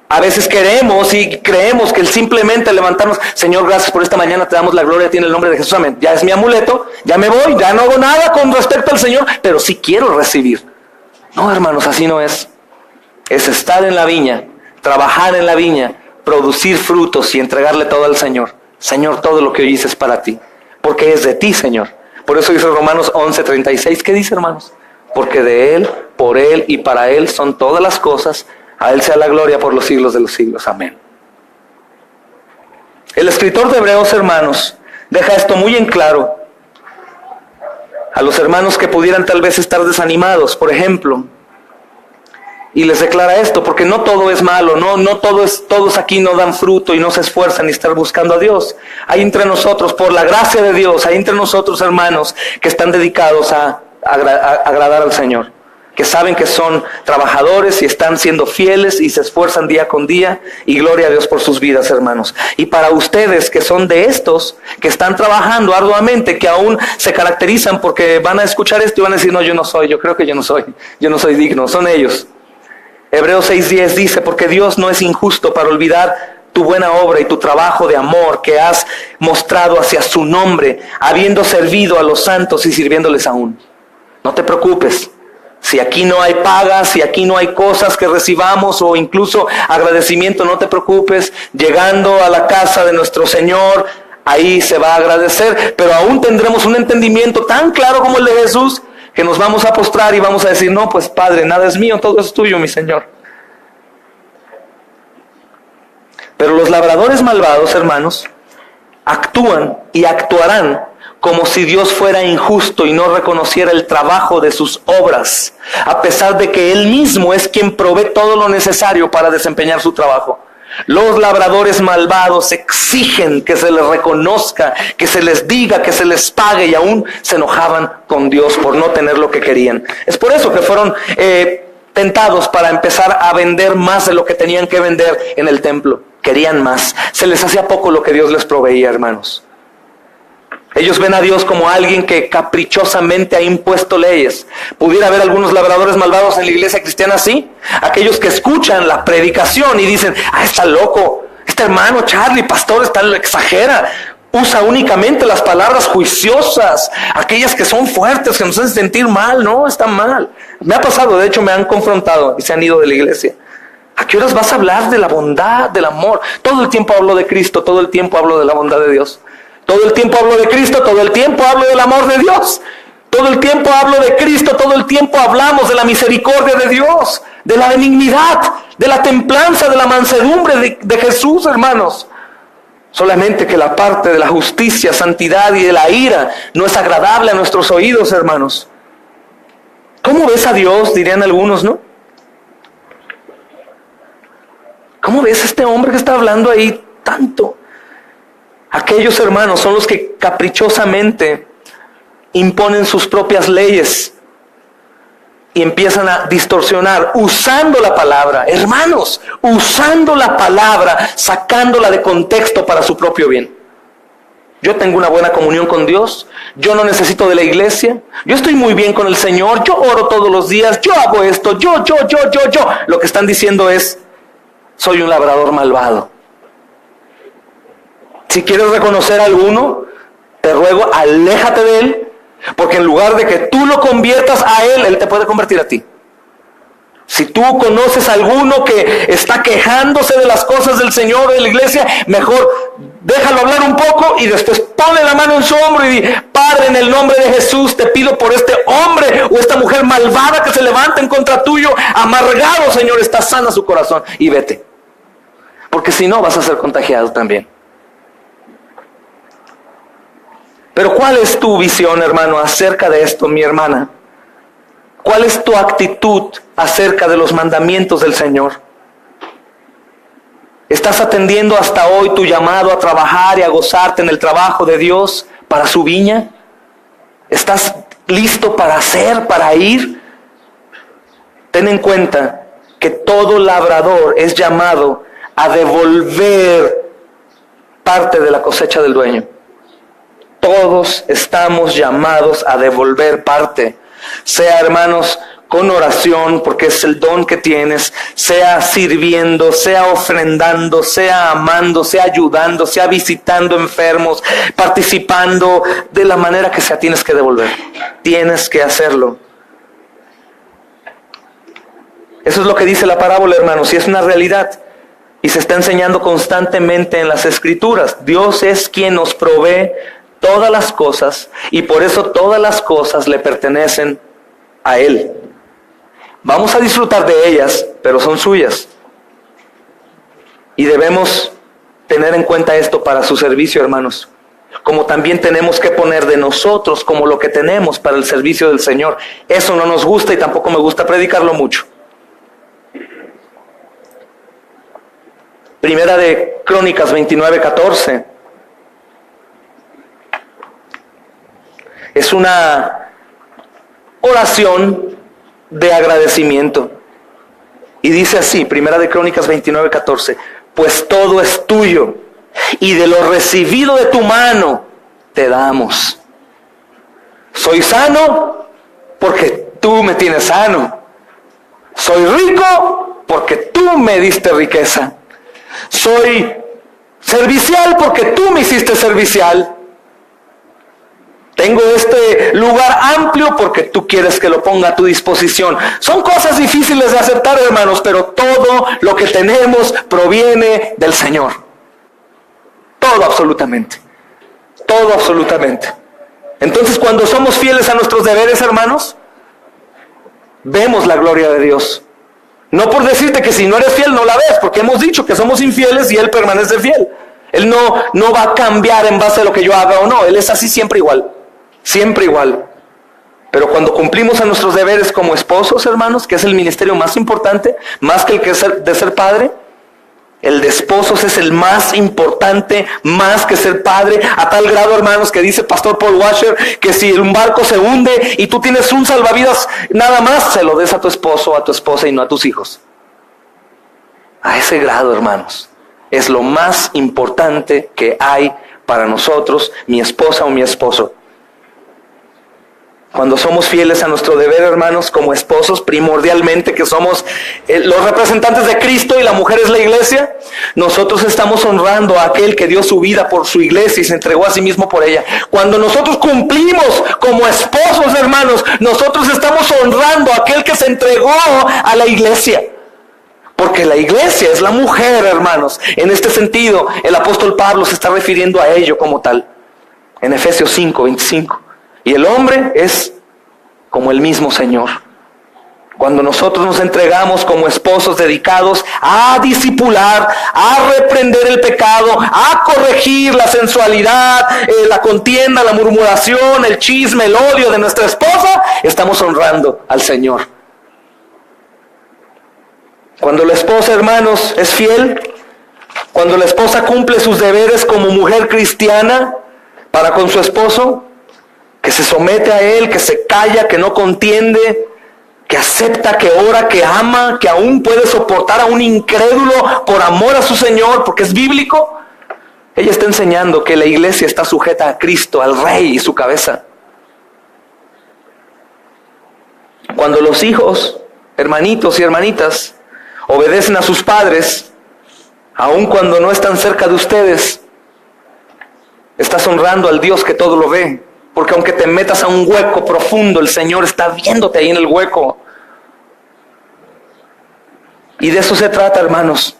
A veces queremos y creemos que el simplemente levantarnos, Señor, gracias por esta mañana, te damos la gloria, tiene el nombre de Jesús, amén. Ya es mi amuleto, ya me voy, ya no hago nada con respecto al Señor, pero sí quiero recibir. No, hermanos, así no es. Es estar en la viña, trabajar en la viña, producir frutos y entregarle todo al Señor. Señor, todo lo que hoy hice es para ti, porque es de ti, Señor. Por eso dice Romanos 11:36, ¿qué dice, hermanos? Porque de Él, por Él y para Él son todas las cosas. A Él sea la gloria por los siglos de los siglos. Amén. El escritor de Hebreos, hermanos, deja esto muy en claro a los hermanos que pudieran tal vez estar desanimados. Por ejemplo, Y les declara esto, porque no todo es malo, no todos aquí no dan fruto y no se esfuerzan ni estar buscando a Dios. Hay entre nosotros, por la gracia de Dios, hay entre nosotros hermanos que están dedicados a agradar al Señor, que saben que son trabajadores y están siendo fieles y se esfuerzan día con día, y gloria a Dios por sus vidas, hermanos. Y para ustedes que son de estos, que están trabajando arduamente, que aún se caracterizan porque van a escuchar esto y van a decir, no, yo no soy, yo creo que yo no soy digno, son ellos. Hebreos 6:10 dice, porque Dios no es injusto para olvidar tu buena obra y tu trabajo de amor que has mostrado hacia su nombre, habiendo servido a los santos y sirviéndoles aún. No te preocupes, si aquí no hay pagas, si aquí no hay cosas que recibamos o incluso agradecimiento, no te preocupes, llegando a la casa de nuestro Señor, ahí se va a agradecer, pero aún tendremos un entendimiento tan claro como el de Jesús, que nos vamos a postrar y vamos a decir, no, pues Padre, nada es mío, todo es tuyo, mi Señor. Pero los labradores malvados, hermanos, actúan y actuarán como si Dios fuera injusto y no reconociera el trabajo de sus obras, a pesar de que Él mismo es quien provee todo lo necesario para desempeñar su trabajo. Los labradores malvados exigen que se les reconozca, que se les diga, que se les pague, y aún se enojaban con Dios por no tener lo que querían. Es por eso que fueron tentados para empezar a vender más de lo que tenían que vender en el templo. Querían más. Se les hacía poco lo que Dios les proveía, hermanos. Ellos ven a Dios como alguien que caprichosamente ha impuesto leyes. ¿Pudiera haber algunos labradores malvados en la iglesia cristiana así? Aquellos que escuchan la predicación y dicen, está loco, este hermano Charlie, pastor, exagera. Usa únicamente las palabras juiciosas, aquellas que son fuertes, que nos hacen sentir mal. No, está mal. Me ha pasado, de hecho me han confrontado y se han ido de la iglesia. ¿A qué horas vas a hablar de la bondad, del amor? Todo el tiempo hablo de Cristo, todo el tiempo hablo de la bondad de Dios. Todo el tiempo hablo de Cristo, todo el tiempo hablo del amor de Dios. Todo el tiempo hablo de Cristo, todo el tiempo hablamos de la misericordia de Dios, de la benignidad, de la templanza, de la mansedumbre de Jesús, hermanos. Solamente que la parte de la justicia, santidad y de la ira no es agradable a nuestros oídos, hermanos. ¿Cómo ves a Dios? Dirían algunos, ¿no? ¿Cómo ves a este hombre que está hablando ahí tanto? Aquellos hermanos son los que caprichosamente imponen sus propias leyes y empiezan a distorsionar usando la palabra, hermanos, usando la palabra, sacándola de contexto para su propio bien. Yo tengo una buena comunión con Dios, yo no necesito de la iglesia, yo estoy muy bien con el Señor, yo oro todos los días, yo hago esto, yo. Lo que están diciendo es, soy un labrador malvado. Si quieres reconocer a alguno, te ruego, aléjate de él, porque en lugar de que tú lo conviertas a él, él te puede convertir a ti. Si tú conoces a alguno que está quejándose de las cosas del Señor de la iglesia, mejor déjalo hablar un poco y después ponle la mano en su hombro y di, Padre, en el nombre de Jesús te pido por este hombre o esta mujer malvada que se levanta en contra tuyo, amargado, Señor, está sana su corazón, y vete. Porque si no vas a ser contagiado también. Pero ¿cuál es tu visión, hermano, acerca de esto, mi hermana? ¿Cuál es tu actitud acerca de los mandamientos del Señor? ¿Estás atendiendo hasta hoy tu llamado a trabajar y a gozarte en el trabajo de Dios para su viña? ¿Estás listo para hacer, para ir? Ten en cuenta que todo labrador es llamado a devolver parte de la cosecha del dueño. Todos estamos llamados a devolver parte, sea, hermanos, con oración, porque es el don que tienes, sea sirviendo, sea ofrendando, sea amando, sea ayudando, sea visitando enfermos, participando, de la manera que sea, tienes que devolver, tienes que hacerlo. Eso es lo que dice la parábola, hermanos, y es una realidad. Y se está enseñando constantemente en las Escrituras. Dios es quien nos provee todas las cosas, y por eso todas las cosas le pertenecen a Él. Vamos a disfrutar de ellas, pero son suyas. Y debemos tener en cuenta esto para su servicio, hermanos. Como también tenemos que poner de nosotros como lo que tenemos para el servicio del Señor. Eso no nos gusta y tampoco me gusta predicarlo mucho. Primera de Crónicas 29:14. Es una oración de agradecimiento. Y dice así, Primera de Crónicas 29:14, pues todo es tuyo, y de lo recibido de tu mano te damos. Soy sano porque tú me tienes sano. Soy rico porque tú me diste riqueza. Soy servicial porque tú me hiciste servicial. Tengo este lugar amplio porque tú quieres que lo ponga a tu disposición. Son cosas difíciles de aceptar, hermanos, pero todo lo que tenemos proviene del Señor. Todo absolutamente. Todo absolutamente. Entonces, cuando somos fieles a nuestros deberes, hermanos, vemos la gloria de Dios. No por decirte que si no eres fiel no la ves, porque hemos dicho que somos infieles y Él permanece fiel. Él no va a cambiar en base a lo que yo haga o no. Él es así siempre igual. Siempre igual. Pero cuando cumplimos a nuestros deberes como esposos, hermanos, que es el ministerio más importante, más que el de ser padre, el de esposos es el más importante, más que ser padre, a tal grado, hermanos, que dice Pastor Paul Washer, que si un barco se hunde y tú tienes un salvavidas nada más, se lo des a tu esposo o a tu esposa y no a tus hijos. A ese grado, hermanos, es lo más importante que hay para nosotros, mi esposa o mi esposo. Cuando somos fieles a nuestro deber, hermanos, como esposos, primordialmente que somos los representantes de Cristo y la mujer es la iglesia, nosotros estamos honrando a aquel que dio su vida por su iglesia y se entregó a sí mismo por ella. Cuando nosotros cumplimos como esposos, hermanos, nosotros estamos honrando a aquel que se entregó a la iglesia. Porque la iglesia es la mujer, hermanos. En este sentido, el apóstol Pablo se está refiriendo a ello como tal. En Efesios 5:25. Y el hombre es como el mismo Señor. Cuando nosotros nos entregamos como esposos dedicados a discipular, a reprender el pecado, a corregir la sensualidad, la contienda, la murmuración, el chisme, el odio de nuestra esposa, estamos honrando al Señor. Cuando la esposa, hermanos, es fiel, cuando la esposa cumple sus deberes como mujer cristiana para con su esposo, que se somete a él, que se calla, que no contiende, que acepta, que ora, que ama, que aún puede soportar a un incrédulo por amor a su Señor, porque es bíblico. Ella está enseñando que la iglesia está sujeta a Cristo, al Rey y su cabeza. Cuando los hijos, hermanitos y hermanitas, obedecen a sus padres, aun cuando no están cerca de ustedes, estás honrando al Dios que todo lo ve. Porque aunque te metas a un hueco profundo, el Señor está viéndote ahí en el hueco. Y de eso se trata, hermanos.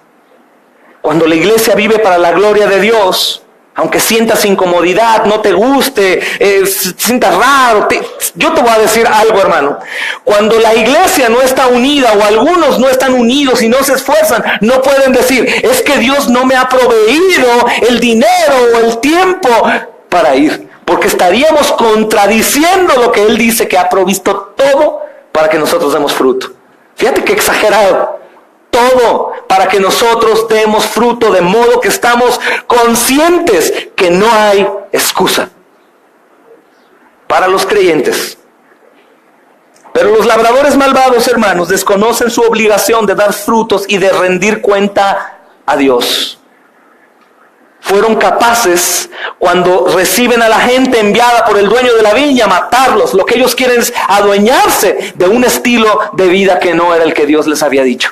Cuando la iglesia vive para la gloria de Dios, aunque sientas incomodidad, no te guste, sientas raro, yo te voy a decir algo, hermano. Cuando la iglesia no está unida o algunos no están unidos y no se esfuerzan, no pueden decir, es que Dios no me ha proveído el dinero o el tiempo para ir. Porque estaríamos contradiciendo lo que Él dice, que ha provisto todo para que nosotros demos fruto. Fíjate qué exagerado. Todo para que nosotros demos fruto, de modo que estamos conscientes que no hay excusa para los creyentes. Pero los labradores malvados, hermanos, desconocen su obligación de dar frutos y de rendir cuenta a Dios. Fueron capaces, cuando reciben a la gente enviada por el dueño de la viña, matarlos. Lo que ellos quieren es adueñarse de un estilo de vida que no era el que Dios les había dicho.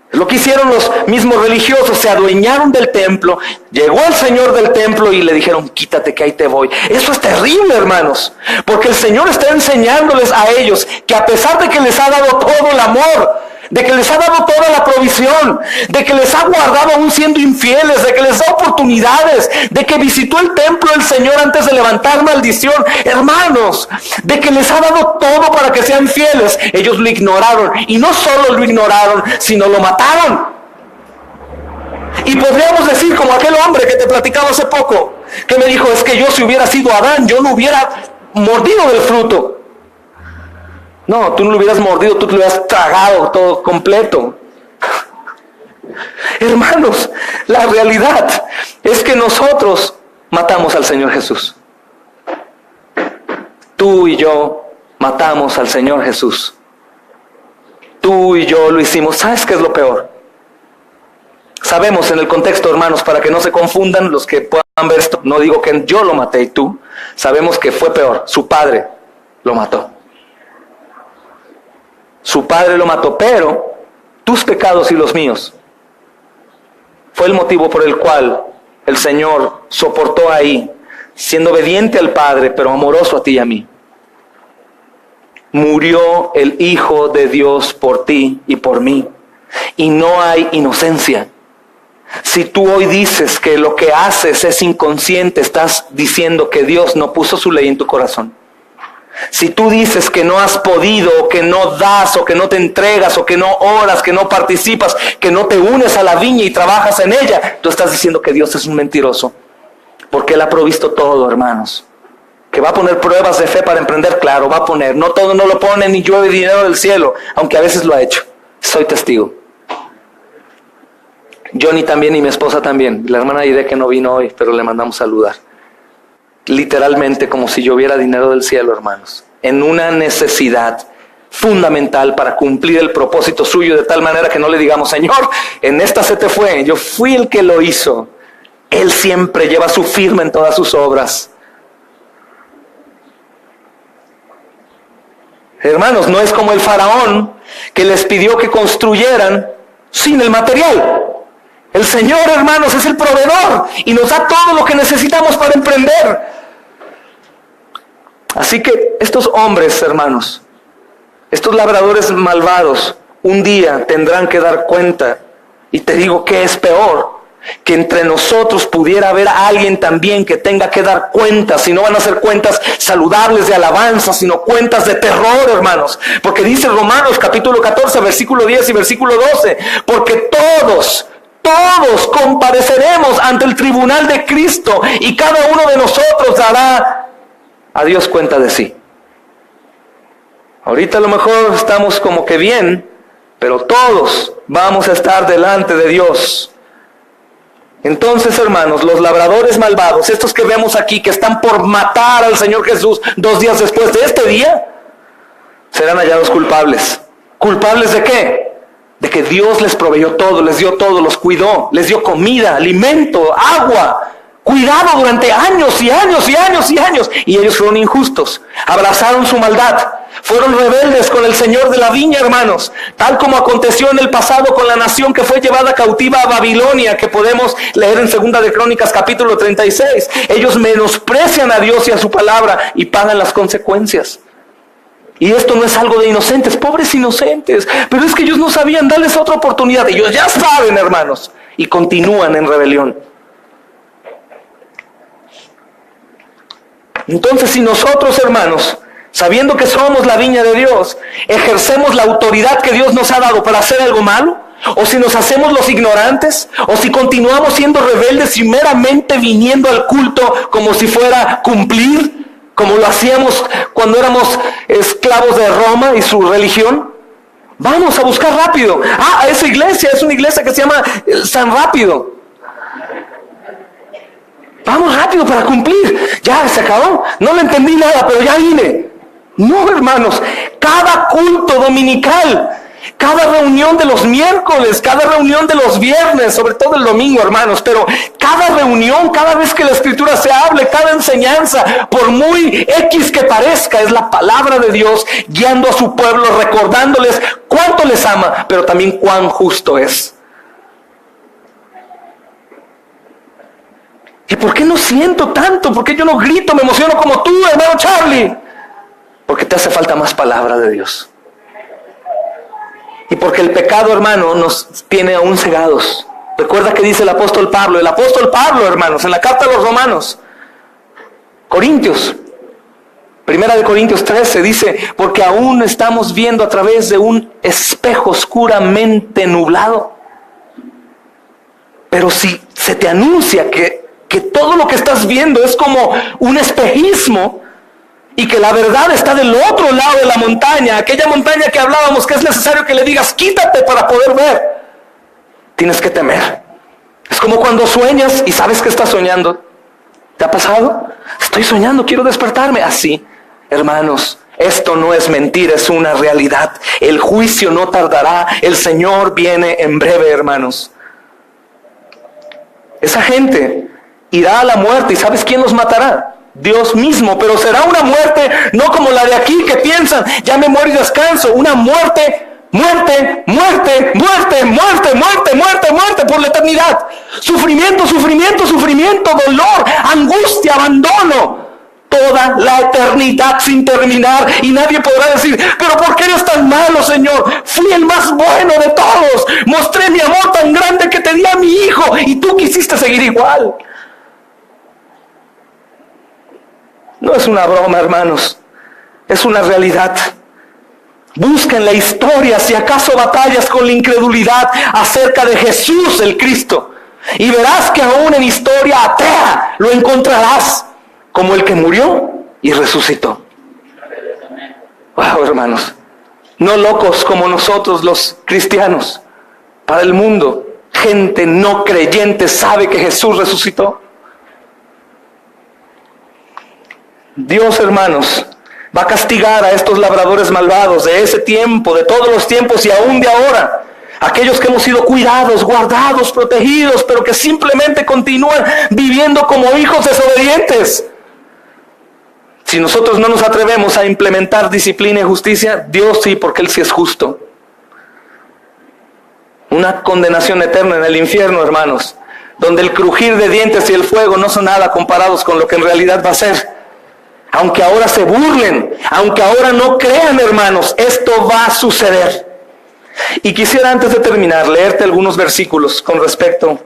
Es lo que hicieron los mismos religiosos, se adueñaron del templo. Llegó el Señor del templo y le dijeron, quítate que ahí te voy. Eso es terrible, hermanos, porque el Señor está enseñándoles a ellos que a pesar de que les ha dado todo el amor, de que les ha dado toda la provisión, de que les ha guardado aún siendo infieles, de que les da oportunidades, de que visitó el templo el Señor antes de levantar maldición, hermanos, de que les ha dado todo para que sean fieles, ellos lo ignoraron, y no solo lo ignoraron, sino lo mataron. Y podríamos decir como aquel hombre que te platicaba hace poco, que me dijo, es que yo si hubiera sido Adán, yo no hubiera mordido del fruto. No, tú no lo hubieras mordido, tú te lo hubieras tragado todo completo. Hermanos, la realidad es que nosotros matamos al Señor Jesús. Tú y yo matamos al Señor Jesús. Tú y yo lo hicimos. ¿Sabes qué es lo peor? Sabemos en el contexto, hermanos, para que no se confundan los que puedan ver esto, no digo que yo lo maté y tú, sabemos que fue peor, su padre lo mató. Su padre lo mató, pero tus pecados y los míos fue el motivo por el cual el Señor soportó ahí, siendo obediente al Padre, pero amoroso a ti y a mí. Murió el Hijo de Dios por ti y por mí. Y no hay inocencia. Si tú hoy dices que lo que haces es inconsciente, estás diciendo que Dios no puso su ley en tu corazón. Si tú dices que no has podido, o que no das, o que no te entregas, o que no oras, que no participas, que no te unes a la viña y trabajas en ella, tú estás diciendo que Dios es un mentiroso. Porque Él ha provisto todo, hermanos. Que va a poner pruebas de fe para emprender, claro, va a poner. No todo no lo pone, ni llueve dinero del cielo, aunque a veces lo ha hecho. Soy testigo. Johnny también y mi esposa también. La hermana Aide que no vino hoy, pero le mandamos saludar. Literalmente como si lloviera dinero del cielo, hermanos. En una necesidad fundamental para cumplir el propósito suyo, de tal manera que no le digamos, Señor, en esta se te fue, yo fui el que lo hizo. Él siempre lleva su firma en todas sus obras. Hermanos, no es como el faraón que les pidió que construyeran sin el material. El Señor, hermanos, es el proveedor y nos da todo lo que necesitamos para emprender. Así que estos hombres, hermanos, estos labradores malvados, un día tendrán que dar cuenta. Y te digo que es peor, que entre nosotros pudiera haber alguien también que tenga que dar cuentas, y no van a ser cuentas saludables de alabanza, sino cuentas de terror, hermanos. Porque dice Romanos capítulo 14, versículo 10 y versículo 12, porque todos compareceremos ante el tribunal de Cristo, y cada uno de nosotros dará a Dios cuenta de sí. Ahorita a lo mejor estamos como que bien, pero todos vamos a estar delante de Dios. Entonces, hermanos, los labradores malvados, estos que vemos aquí, que están por matar al Señor Jesús 2 días después de este día, serán hallados culpables. ¿Culpables de qué? De que Dios les proveyó todo, les dio todo, los cuidó, les dio comida, alimento, agua, cuidado durante años y años y años y años. Y ellos fueron injustos, abrazaron su maldad, fueron rebeldes con el Señor de la viña, hermanos. Tal como aconteció en el pasado con la nación que fue llevada cautiva a Babilonia, que podemos leer en 2 de Crónicas capítulo 36. Ellos menosprecian a Dios y a su palabra y pagan las consecuencias. Y esto no es algo de inocentes, pobres inocentes. Pero es que ellos no sabían, darles otra oportunidad. Ellos ya saben, hermanos, y continúan en rebelión. Entonces, si nosotros, hermanos, sabiendo que somos la viña de Dios, ejercemos la autoridad que Dios nos ha dado para hacer algo malo, o si nos hacemos los ignorantes, o si continuamos siendo rebeldes y meramente viniendo al culto como si fuera cumplir, como lo hacíamos cuando éramos esclavos de Roma y su religión, vamos a buscar rápido. Esa iglesia es una iglesia que se llama San Rápido. Vamos rápido para cumplir. Ya se acabó. No le entendí nada, pero ya vine. No, hermanos. Cada culto dominical, cada reunión de los miércoles, cada reunión de los viernes, sobre todo el domingo, hermanos, pero cada reunión, cada vez que la Escritura se hable, cada enseñanza, por muy X que parezca, es la palabra de Dios guiando a su pueblo, recordándoles cuánto les ama, pero también cuán justo es. ¿Y por qué no siento tanto? ¿Por qué yo no grito, me emociono como tú, hermano Charlie? Porque te hace falta más palabra de Dios. Y porque el pecado, hermano, nos tiene aún cegados. Recuerda que dice el apóstol Pablo, hermanos, en la carta a los Romanos, Corintios, 1 Corintios 13, dice, porque aún estamos viendo a través de un espejo oscuramente nublado. Pero si se te anuncia que todo lo que estás viendo es como un espejismo y que la verdad está del otro lado de la montaña, aquella montaña que hablábamos que es necesario que le digas quítate para poder ver. tienes que temer. Es como cuando sueñas y sabes que estás soñando. ¿Te ha pasado? Estoy soñando, quiero despertarme. Así, hermanos, esto no es mentira, es una realidad. El juicio no tardará, el Señor viene en breve, hermanos. Esa gente irá a la muerte, ¿y sabes quién los matará? Dios mismo, pero será una muerte no como la de aquí que piensan, ya me muero y descanso. Una muerte por la eternidad. Sufrimiento, dolor, angustia, abandono. Toda la eternidad sin terminar, y nadie podrá decir, pero ¿por qué eres tan malo, Señor? Fui el más bueno de todos, mostré mi amor tan grande que te di a mi hijo y tú quisiste seguir igual. No es una broma, hermanos, es una realidad. Busca en la historia si acaso batallas con la incredulidad acerca de Jesús el Cristo, y verás que aún en historia atea lo encontrarás como el que murió y resucitó. Wow, hermanos, no locos como nosotros los cristianos. Para el mundo, gente no creyente sabe que Jesús resucitó. Dios, hermanos, va a castigar a estos labradores malvados de ese tiempo, de todos los tiempos y aún de ahora. Aquellos que hemos sido cuidados, guardados, protegidos, pero que simplemente continúan viviendo como hijos desobedientes. Si nosotros no nos atrevemos a implementar disciplina y justicia, Dios sí, porque Él sí es justo. Una condenación eterna en el infierno, hermanos, donde el crujir de dientes y el fuego no son nada comparados con lo que en realidad va a ser. Aunque ahora se burlen, aunque ahora no crean, hermanos, esto va a suceder. Y quisiera, antes de terminar, leerte algunos versículos con respecto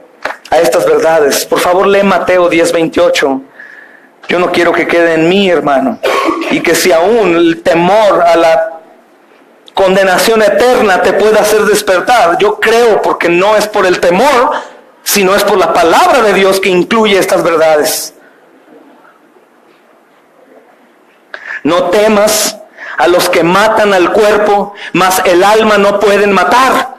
a estas verdades. Por favor, lee Mateo 10:28. Yo no quiero que quede en mí, hermano, y que si aún el temor a la condenación eterna te pueda hacer despertar, yo creo, porque no es por el temor, sino es por la palabra de Dios que incluye estas verdades. No temas a los que matan al cuerpo, mas el alma no pueden matar.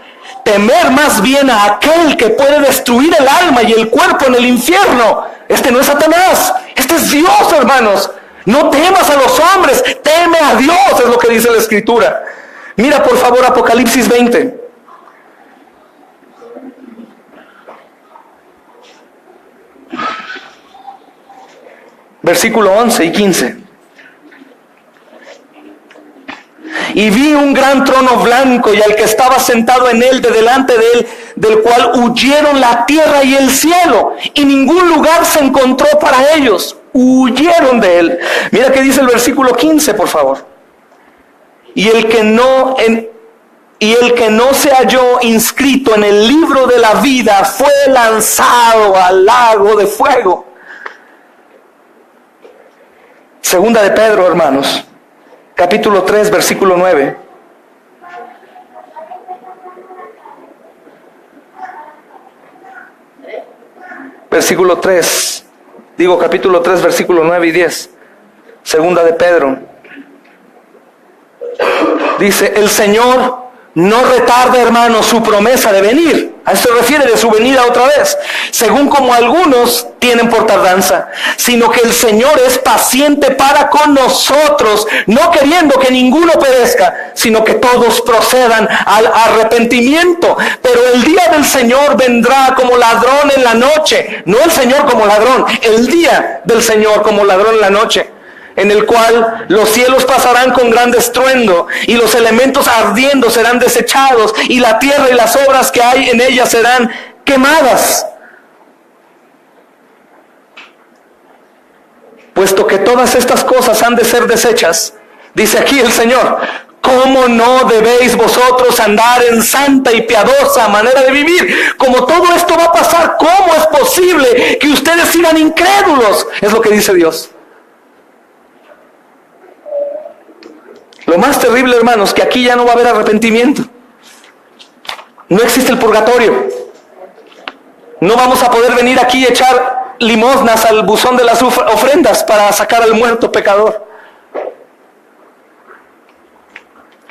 Temer más bien a aquel que puede destruir el alma y el cuerpo en el infierno. Este no es Satanás, este es Dios, hermanos. No temas a los hombres, teme a Dios, es lo que dice la Escritura. Mira por favor Apocalipsis 20. Versículo 11 y 15. Y vi un gran trono blanco y al que estaba sentado en él, de delante de él, del cual huyeron la tierra y el cielo, y ningún lugar se encontró para ellos. Huyeron de él. Mira qué dice el versículo 15, por favor. Y el que no se halló inscrito en el libro de la vida fue lanzado al lago de fuego. Segunda de Pedro, hermanos, capítulo 3, versículo 9. Versículo 3, capítulo 3, versículo 9 y 10. Segunda de Pedro. Dice, el Señor no retarda, hermanos, su promesa de venir. A eso se refiere, de su venida otra vez, según como algunos tienen por tardanza, sino que el Señor es paciente para con nosotros, no queriendo que ninguno perezca, sino que todos procedan al arrepentimiento. Pero el día del Señor vendrá como ladrón en la noche, no el Señor como ladrón, el día del Señor como ladrón en la noche, en el cual los cielos pasarán con gran estruendo, y los elementos ardiendo serán desechados, y la tierra y las obras que hay en ella serán quemadas. Puesto que todas estas cosas han de ser deshechas, dice aquí el Señor, ¿cómo no debéis vosotros andar en santa y piadosa manera de vivir? Como todo esto va a pasar, ¿cómo es posible que ustedes sigan incrédulos? Es lo que dice Dios. Lo más terrible, hermanos, que aquí ya no va a haber arrepentimiento. No existe el purgatorio. No vamos a poder venir aquí y echar limosnas al buzón de las ofrendas para sacar al muerto pecador.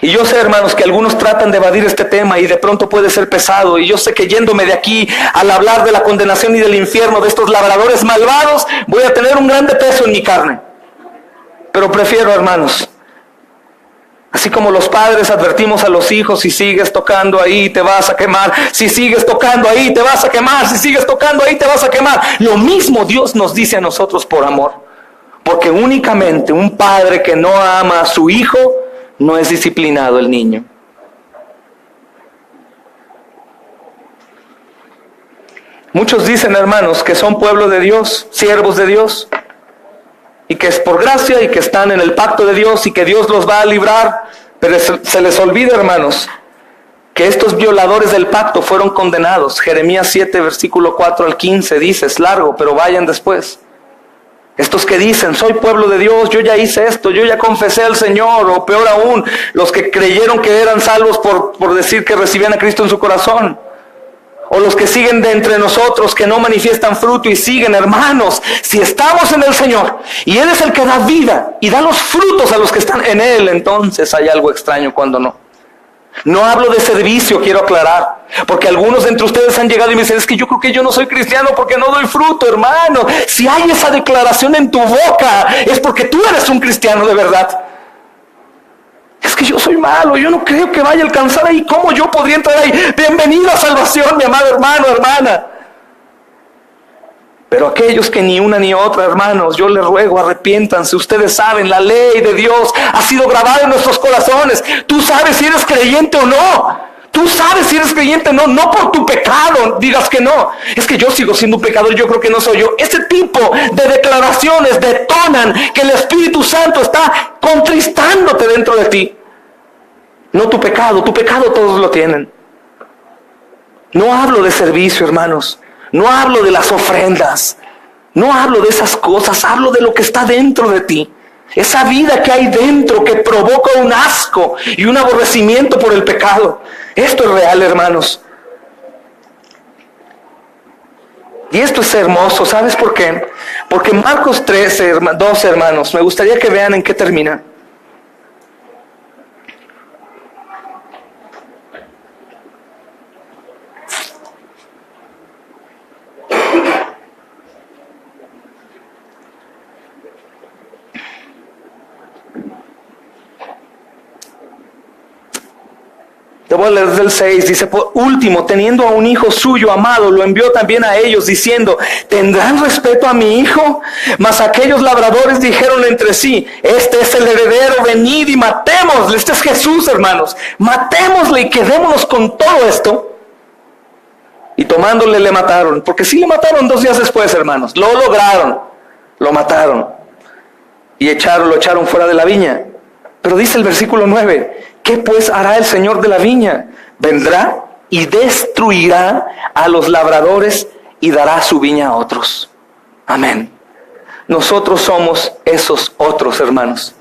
Y yo sé, hermanos, que algunos tratan de evadir este tema y de pronto puede ser pesado. Y yo sé que yéndome de aquí al hablar de la condenación y del infierno de estos labradores malvados, voy a tener un grande peso en mi carne. Pero prefiero, hermanos, así como los padres advertimos a los hijos: si sigues tocando ahí te vas a quemar, si sigues tocando ahí te vas a quemar, si sigues tocando ahí te vas a quemar. Lo mismo Dios nos dice a nosotros por amor. Porque únicamente un padre que no ama a su hijo, no es disciplinado el niño. Muchos dicen, hermanos, que son pueblo de Dios, siervos de Dios, y que es por gracia y que están en el pacto de Dios y que Dios los va a librar, pero se les olvida, hermanos, que estos violadores del pacto fueron condenados. Jeremías 7, versículo 4 al 15 dice, es largo, pero vayan después. Estos que dicen, soy pueblo de Dios, yo ya hice esto, yo ya confesé al Señor, o peor aún, los que creyeron que eran salvos por decir que recibían a Cristo en su corazón, o los que siguen de entre nosotros, que no manifiestan fruto y siguen, hermanos, si estamos en el Señor, y Él es el que da vida, y da los frutos a los que están en Él, entonces hay algo extraño cuando no. No hablo de servicio, quiero aclarar, porque algunos de entre ustedes han llegado y me dicen, es que yo creo que yo no soy cristiano porque no doy fruto, hermano. Si hay esa declaración en tu boca, es porque tú eres un cristiano de verdad. Es que yo soy malo, yo no creo que vaya a alcanzar ahí. ¿Cómo yo podría entrar ahí? Bienvenido a salvación, mi amado hermano, hermana. Pero aquellos que ni una ni otra, hermanos, yo les ruego, arrepiéntanse. Ustedes saben, la ley de Dios ha sido grabada en nuestros corazones. Tú sabes si eres creyente o no. Tú sabes si eres creyente o no. No por tu pecado digas que no. Es que yo sigo siendo un pecador, yo creo que no soy yo. Ese tipo de declaraciones detonan que el Espíritu Santo está contristándote dentro de ti. No tu pecado todos lo tienen. No hablo de servicio, hermanos. No hablo de las ofrendas, no hablo de esas cosas, hablo de lo que está dentro de ti. Esa vida que hay dentro que provoca un asco y un aborrecimiento por el pecado. Esto es real, hermanos. Y esto es hermoso, ¿sabes por qué? Porque Marcos 13, 12, hermanos, me gustaría que vean en qué termina. Te voy a leer desde el 6, dice, por último, teniendo a un hijo suyo amado, lo envió también a ellos, diciendo, ¿tendrán respeto a mi hijo? Mas aquellos labradores dijeron entre sí, este es el heredero, venid y matémosle. Este es Jesús, hermanos, matémosle y quedémonos con todo esto. Y tomándole le mataron, porque sí le mataron 2 días después, hermanos, lo lograron, lo mataron. Y lo echaron fuera de la viña. Pero dice el versículo 9, ¿qué pues hará el Señor de la viña? Vendrá y destruirá a los labradores y dará su viña a otros. Amén. Nosotros somos esos otros, hermanos.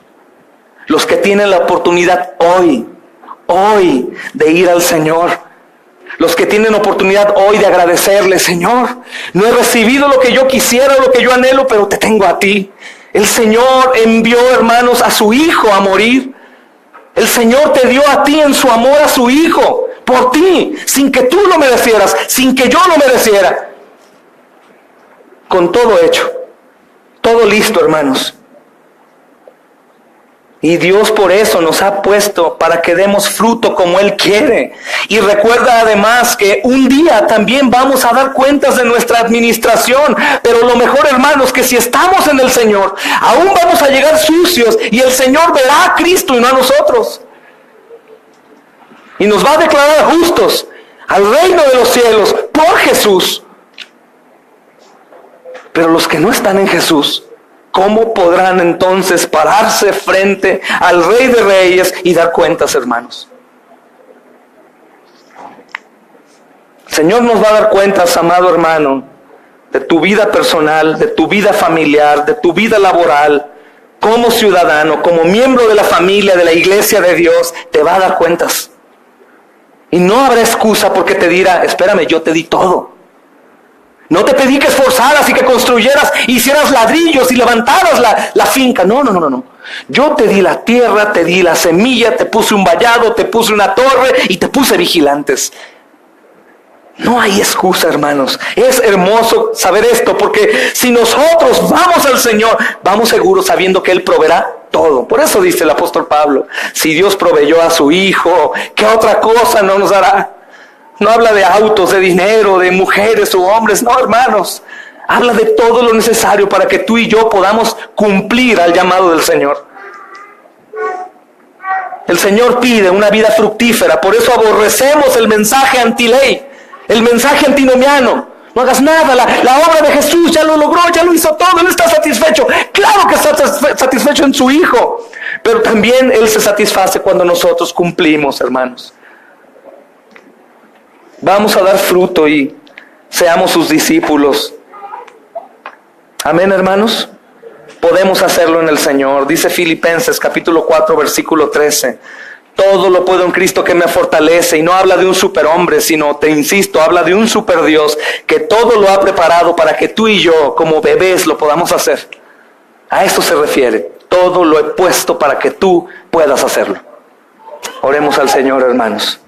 Los que tienen la oportunidad hoy de ir al Señor. Los que tienen oportunidad hoy de agradecerle, Señor, no he recibido lo que yo quisiera, lo que yo anhelo, pero te tengo a ti. El Señor envió, hermanos, a su Hijo a morir. El Señor te dio a ti en su amor a su Hijo, por ti, sin que tú lo merecieras, sin que yo lo mereciera. Con todo hecho, todo listo, hermanos. Y Dios por eso nos ha puesto para que demos fruto como Él quiere. Y recuerda además que un día también vamos a dar cuentas de nuestra administración. Pero lo mejor, hermanos, que si estamos en el Señor, aún vamos a llegar sucios y el Señor verá a Cristo y no a nosotros. Y nos va a declarar justos al reino de los cielos por Jesús. Pero los que no están en Jesús, ¿cómo podrán entonces pararse frente al Rey de Reyes y dar cuentas, hermanos? El Señor nos va a dar cuentas, amado hermano, de tu vida personal, de tu vida familiar, de tu vida laboral, como ciudadano, como miembro de la familia, de la iglesia de Dios, te va a dar cuentas. Y no habrá excusa porque te dirá, espérame, yo te di todo. No te pedí que esforzaras y que construyeras, hicieras ladrillos y levantaras la finca. No. Yo te di la tierra, te di la semilla, te puse un vallado, te puse una torre y te puse vigilantes. No hay excusa, hermanos. Es hermoso saber esto, porque si nosotros vamos al Señor, vamos seguros sabiendo que Él proveerá todo. Por eso dice el apóstol Pablo, si Dios proveyó a su Hijo, ¿qué otra cosa no nos dará? No habla de autos, de dinero, de mujeres o hombres, no, hermanos. Habla de todo lo necesario para que tú y yo podamos cumplir al llamado del Señor. El Señor pide una vida fructífera, por eso aborrecemos el mensaje antiley, el mensaje antinomiano. No hagas nada, la obra de Jesús ya lo logró, ya lo hizo todo, Él está satisfecho. Claro que está satisfecho en su Hijo, pero también Él se satisface cuando nosotros cumplimos, hermanos. Vamos a dar fruto y seamos sus discípulos. Amén, hermanos. Podemos hacerlo en el Señor. Dice Filipenses capítulo 4 versículo 13. Todo lo puedo en Cristo que me fortalece. Y no habla de un superhombre, sino, te insisto, habla de un superdios que todo lo ha preparado para que tú y yo, como bebés, lo podamos hacer. A esto se refiere. Todo lo he puesto para que tú puedas hacerlo. Oremos al Señor, hermanos.